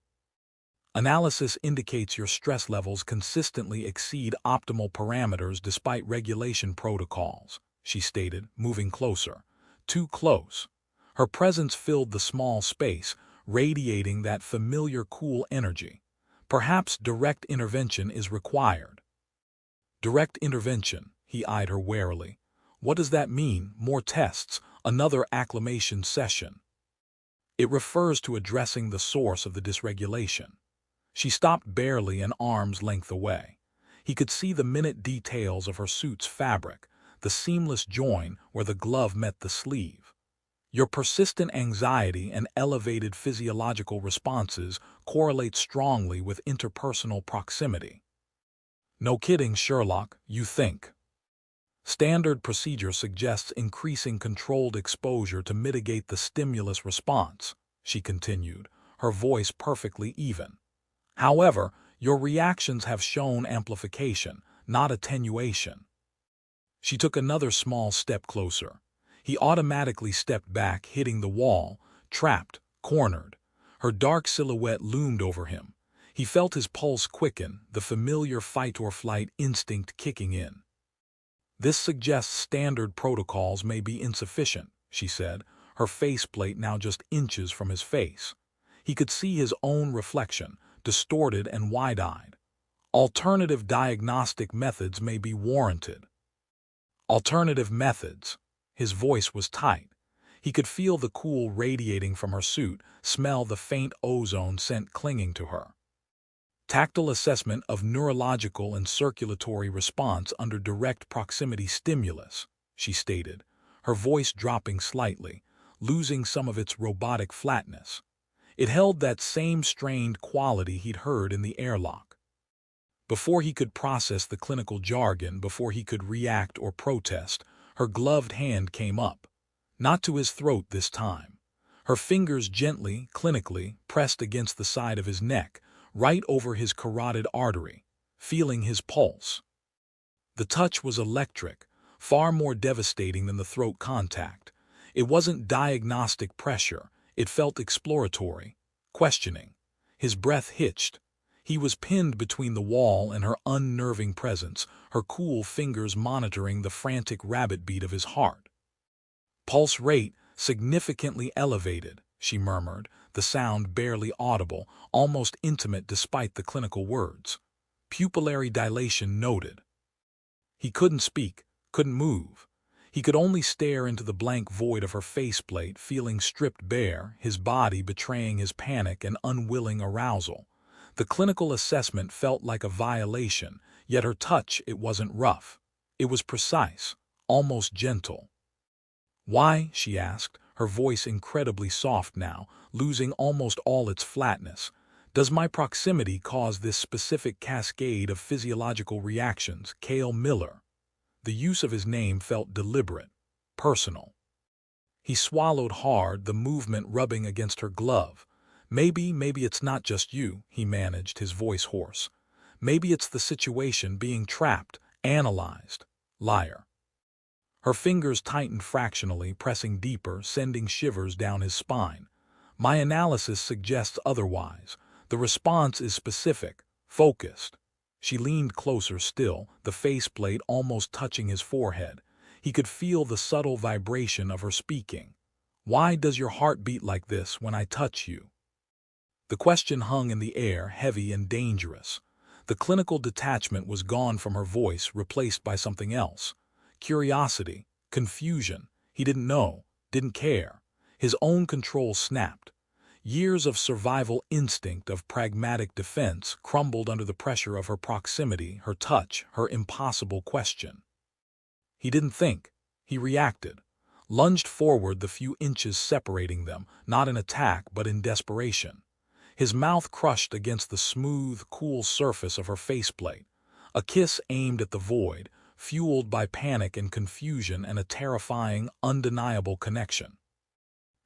Analysis indicates your stress levels consistently exceed optimal parameters despite regulation protocols, she stated, moving closer. Too close. Her presence filled the small space, radiating that familiar cool energy. Perhaps direct intervention is required. Direct intervention, he eyed her warily. What does that mean? More tests, another acclimation session. It refers to addressing the source of the dysregulation. She stopped barely an arm's length away. He could see the minute details of her suit's fabric, the seamless join where the glove met the sleeve. Your persistent anxiety and elevated physiological responses correlate strongly with interpersonal proximity. No kidding, Sherlock, you think. Standard procedure suggests increasing controlled exposure to mitigate the stimulus response, she continued, her voice perfectly even. However, your reactions have shown amplification, not attenuation. She took another small step closer. He automatically stepped back, hitting the wall, trapped, cornered. Her dark silhouette loomed over him. He felt his pulse quicken, the familiar fight-or-flight instinct kicking in. This suggests standard protocols may be insufficient, she said, her faceplate now just inches from his face. He could see his own reflection, distorted and wide-eyed. Alternative diagnostic methods may be warranted. Alternative methods. His voice was tight. He could feel the cool radiating from her suit, smell the faint ozone scent clinging to her. Tactile assessment of neurological and circulatory response under direct proximity stimulus, she stated, her voice dropping slightly, losing some of its robotic flatness. It held that same strained quality he'd heard in the airlock. Before he could process the clinical jargon, before he could react or protest, her gloved hand came up. Not to his throat this time. Her fingers gently, clinically, pressed against the side of his neck, right over his carotid artery, feeling his pulse. The touch was electric, far more devastating than the throat contact. It wasn't diagnostic pressure, it felt exploratory, questioning. His breath hitched. He was pinned between the wall and her unnerving presence, her cool fingers monitoring the frantic rabbit beat of his heart. Pulse rate significantly elevated, she murmured, the sound barely audible, almost intimate despite the clinical words. Pupillary dilation noted. He couldn't speak, couldn't move. He could only stare into the blank void of her faceplate, feeling stripped bare, his body betraying his panic and unwilling arousal. The clinical assessment felt like a violation, yet her touch, it wasn't rough. It was precise, almost gentle. Why? She asked, her voice incredibly soft now, losing almost all its flatness. Does my proximity cause this specific cascade of physiological reactions? Cale Miller. The use of his name felt deliberate, personal. He swallowed hard, the movement rubbing against her glove. Maybe it's not just you, he managed, his voice hoarse. Maybe it's the situation, being trapped, analyzed. Liar. Her fingers tightened fractionally, pressing deeper, sending shivers down his spine. My analysis suggests otherwise. The response is specific, focused. She leaned closer still, the faceplate almost touching his forehead. He could feel the subtle vibration of her speaking. "Why does your heart beat like this when I touch you?" The question hung in the air, heavy and dangerous. The clinical detachment was gone from her voice, replaced by something else. Curiosity, confusion. He didn't know, didn't care. His own control snapped. Years of survival instinct, of pragmatic defense, crumbled under the pressure of her proximity, her touch, her impossible question. He didn't think. He reacted. Lunged forward, the few inches separating them, not in attack but in desperation. His mouth crushed against the smooth, cool surface of her faceplate. A kiss aimed at the void, fueled by panic and confusion and a terrifying, undeniable connection.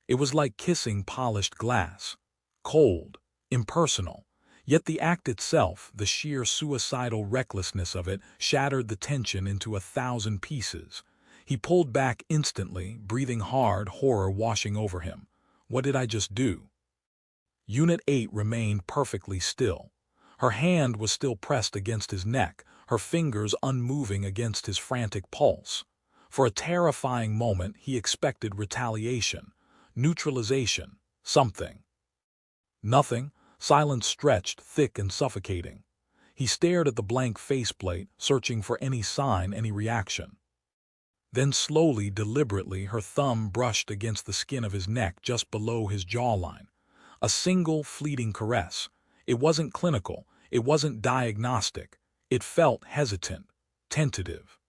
It was like kissing polished glass. Cold, impersonal. Yet the act itself, the sheer suicidal recklessness of it, shattered the tension into 1,000 pieces. He pulled back instantly, breathing hard, horror washing over him. What did I just do? Unit 8 remained perfectly still. Her hand was still pressed against his neck, her fingers unmoving against his frantic pulse. For a terrifying moment, he expected retaliation, neutralization, something. Nothing. Silence stretched, thick and suffocating. He stared at the blank faceplate, searching for any sign, any reaction. Then slowly, deliberately, her thumb brushed against the skin of his neck just below his jawline. A single, fleeting caress. It wasn't clinical, it wasn't diagnostic. It felt hesitant, tentative.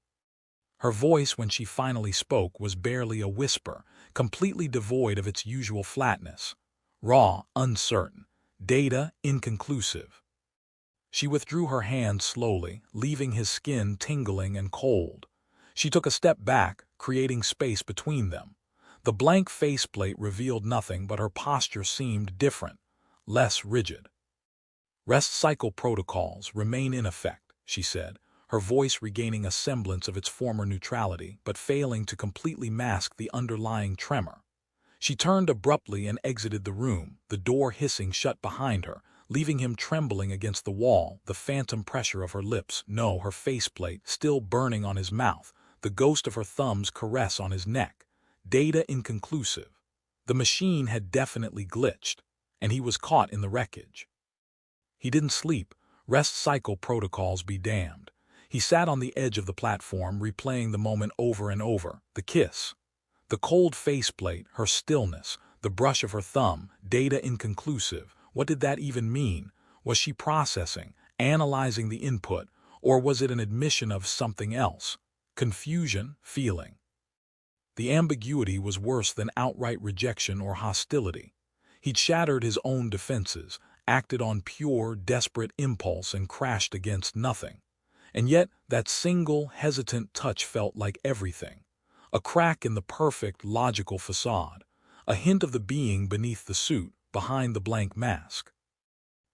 Her voice, when she finally spoke, was barely a whisper, completely devoid of its usual flatness. Raw, uncertain. Data inconclusive. She withdrew her hand slowly, leaving his skin tingling and cold. She took a step back, creating space between them. The blank faceplate revealed nothing, but her posture seemed different, less rigid. "Rest cycle protocols remain in effect," she said, her voice regaining a semblance of its former neutrality, but failing to completely mask the underlying tremor. She turned abruptly and exited the room, the door hissing shut behind her, leaving him trembling against the wall, the phantom pressure of her lips, no, her faceplate, still burning on his mouth, the ghost of her thumb's caress on his neck. Data inconclusive. The machine had definitely glitched, and he was caught in the wreckage. He didn't sleep. Rest cycle protocols be damned. He sat on the edge of the platform, replaying the moment over and over. The kiss. The cold faceplate, her stillness, the brush of her thumb, data inconclusive. What did that even mean? Was she processing, analyzing the input, or was it an admission of something else? Confusion, feeling. The ambiguity was worse than outright rejection or hostility. He'd shattered his own defenses, acted on pure, desperate impulse and crashed against nothing. And yet, that single, hesitant touch felt like everything. A crack in the perfect, logical facade. A hint of the being beneath the suit, behind the blank mask.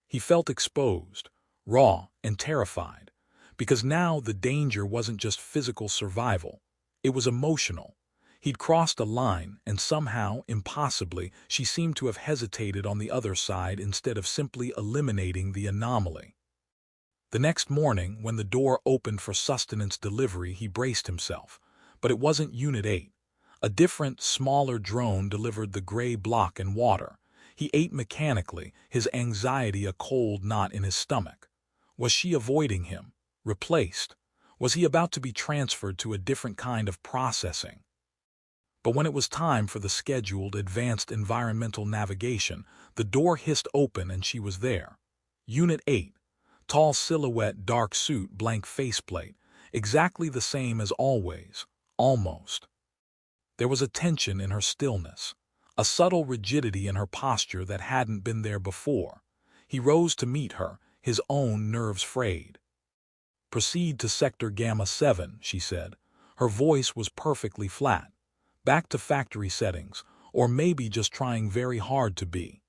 He felt exposed, raw, and terrified. Because now the danger wasn't just physical survival. It was emotional. He'd crossed a line, and somehow, impossibly, she seemed to have hesitated on the other side instead of simply eliminating the anomaly. The next morning, when the door opened for sustenance delivery, he braced himself. But it wasn't Unit 8. A different, smaller drone delivered the gray block and water. He ate mechanically, his anxiety a cold knot in his stomach. Was she avoiding him? Replaced? Was he about to be transferred to a different kind of processing? But when it was time for the scheduled advanced environmental navigation, the door hissed open and she was there. Unit 8. Tall silhouette, dark suit, blank faceplate. Exactly the same as always. Almost. There was a tension in her stillness, a subtle rigidity in her posture that hadn't been there before. He rose to meet her, his own nerves frayed. "Proceed to Sector Gamma 7, she said. Her voice was perfectly flat. Back to factory settings, or maybe just trying very hard to be.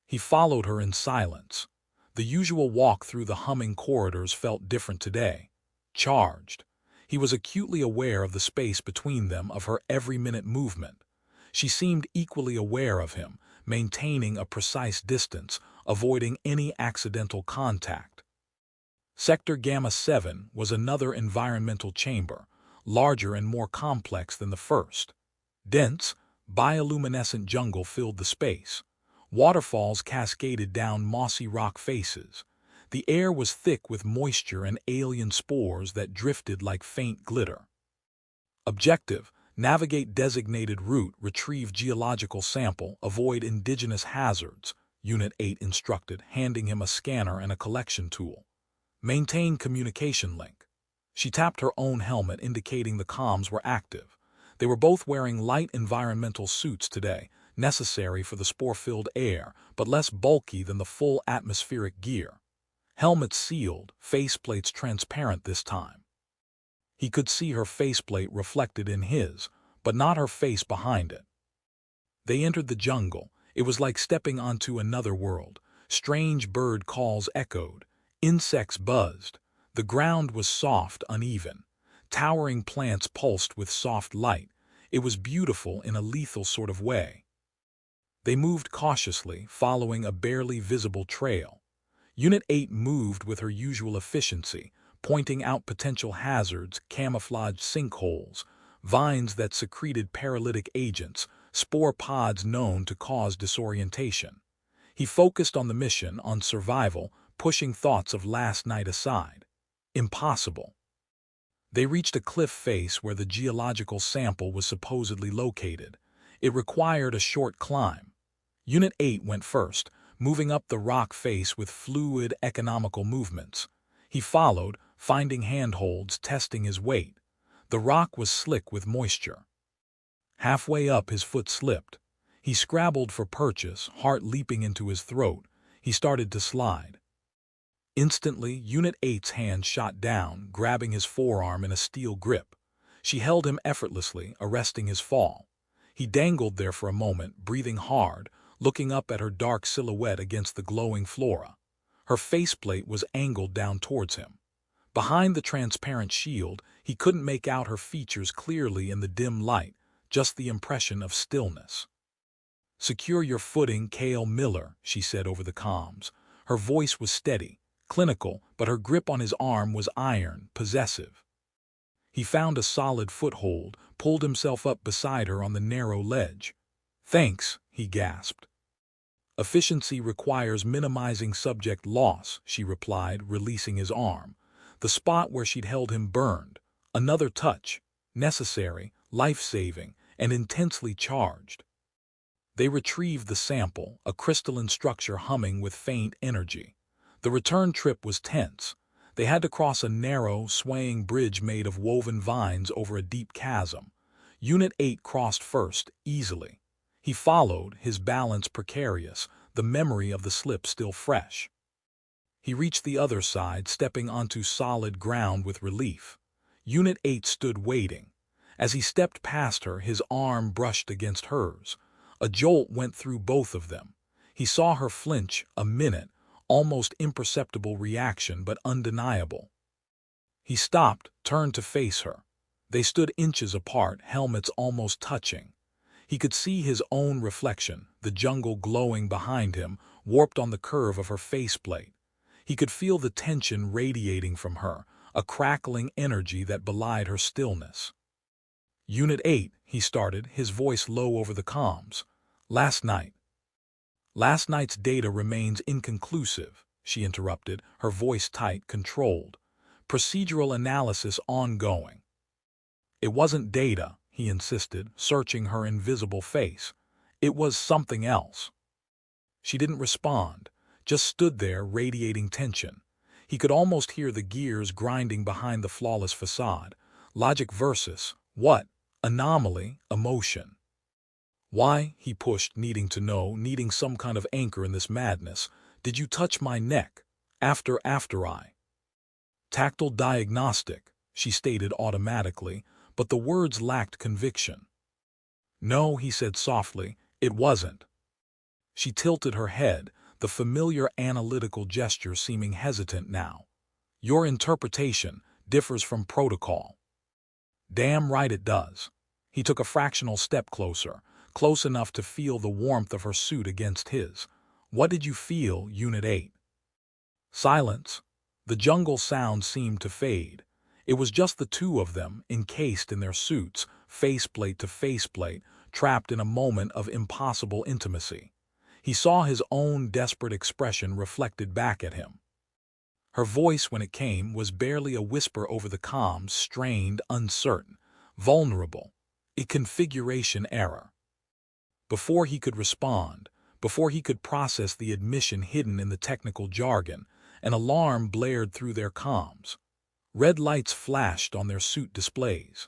He followed her in silence. The usual walk through the humming corridors felt different today. Charged. He was acutely aware of the space between them, of her every-minute movement. She seemed equally aware of him, maintaining a precise distance, avoiding any accidental contact. Sector Gamma 7 was another environmental chamber, larger and more complex than the first. Dense, bioluminescent jungle filled the space. Waterfalls cascaded down mossy rock faces. The air was thick with moisture and alien spores that drifted like faint glitter. Objective: navigate designated route, retrieve geological sample, avoid indigenous hazards, Unit 8 instructed, handing him a scanner and a collection tool. Maintain communication link. She tapped her own helmet, indicating the comms were active. They were both wearing light environmental suits today, necessary for the spore-filled air, but less bulky than the full atmospheric gear. Helmets sealed, faceplates transparent this time. He could see her faceplate reflected in his, but not her face behind it. They entered the jungle. It was like stepping onto another world. Strange bird calls echoed. Insects buzzed. The ground was soft, uneven. Towering plants pulsed with soft light. It was beautiful in a lethal sort of way. They moved cautiously, following a barely visible trail. Unit 8 moved with her usual efficiency, pointing out potential hazards, camouflaged sinkholes, vines that secreted paralytic agents, spore pods known to cause disorientation. He focused on the mission, on survival, pushing thoughts of last night aside. Impossible. They reached a cliff face where the geological sample was supposedly located. It required a short climb. Unit 8 went first, moving up the rock face with fluid, economical movements. He followed, finding handholds, testing his weight. The rock was slick with moisture. Halfway up, his foot slipped. He scrabbled for purchase, heart leaping into his throat. He started to slide. Instantly, Unit 8's hand shot down, grabbing his forearm in a steel grip. She held him effortlessly, arresting his fall. He dangled there for a moment, breathing hard, looking up at her dark silhouette against the glowing flora. Her faceplate was angled down towards him. Behind the transparent shield, he couldn't make out her features clearly in the dim light, just the impression of stillness. "Secure your footing, Cale Miller," she said over the comms. Her voice was steady, clinical, but her grip on his arm was iron, possessive. He found a solid foothold, pulled himself up beside her on the narrow ledge. "Thanks," he gasped. "Efficiency requires minimizing subject loss," she replied, releasing his arm. The spot where she'd held him burned. Another touch. Necessary, life-saving, and intensely charged. They retrieved the sample, a crystalline structure humming with faint energy. The return trip was tense. They had to cross a narrow, swaying bridge made of woven vines over a deep chasm. Unit 8 crossed first, easily. He followed, his balance precarious, the memory of the slip still fresh. He reached the other side, stepping onto solid ground with relief. Unit 8 stood waiting. As he stepped past her, his arm brushed against hers. A jolt went through both of them. He saw her flinch, a minute, almost imperceptible reaction, but undeniable. He stopped, turned to face her. They stood inches apart, helmets almost touching. He could see his own reflection, the jungle glowing behind him, warped on the curve of her faceplate. He could feel the tension radiating from her, a crackling energy that belied her stillness. "Unit 8, he started, his voice low over the comms. Last night's data remains inconclusive," she interrupted, her voice tight, controlled. "Procedural analysis ongoing." "It wasn't data," he insisted, searching her invisible face. "It was something else." She didn't respond, just stood there, radiating tension. He could almost hear the gears grinding behind the flawless facade. Logic versus what? Anomaly, emotion. "Why?" he pushed, needing to know, needing some kind of anchor in this madness. "Did you touch my neck? After I." "Tactile diagnostic," she stated automatically, but the words lacked conviction. "No," he said softly, "it wasn't." She tilted her head, the familiar analytical gesture seeming hesitant now. "Your interpretation differs from protocol." "Damn right it does." He took a fractional step closer, close enough to feel the warmth of her suit against his. What did you feel, Unit 8? Silence. The jungle sound seemed to fade. It was just the two of them, encased in their suits, faceplate to faceplate, trapped in a moment of impossible intimacy. He saw his own desperate expression reflected back at him. Her voice, when it came, was barely a whisper over the comms, strained, uncertain, vulnerable, a configuration error. Before he could respond, before he could process the admission hidden in the technical jargon, an alarm blared through their comms. Red lights flashed on their suit displays.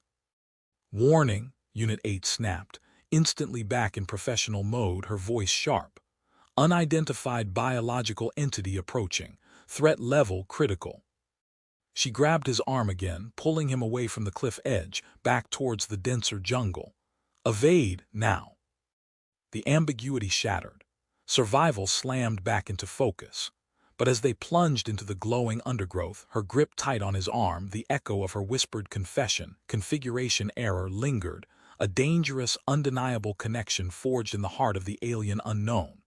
Warning, Unit 8 snapped, instantly back in professional mode, her voice sharp. Unidentified biological entity approaching. Threat level critical. She grabbed his arm again, pulling him away from the cliff edge, back towards the denser jungle. Evade, now. The ambiguity shattered. Survival slammed back into focus. But as they plunged into the glowing undergrowth, her grip tight on his arm, the echo of her whispered confession, configuration error, lingered, a dangerous, undeniable connection forged in the heart of the alien unknown.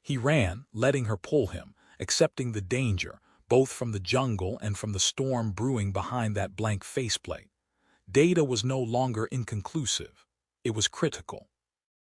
He ran, letting her pull him, accepting the danger, both from the jungle and from the storm brewing behind that blank faceplate. Data was no longer inconclusive. It was critical.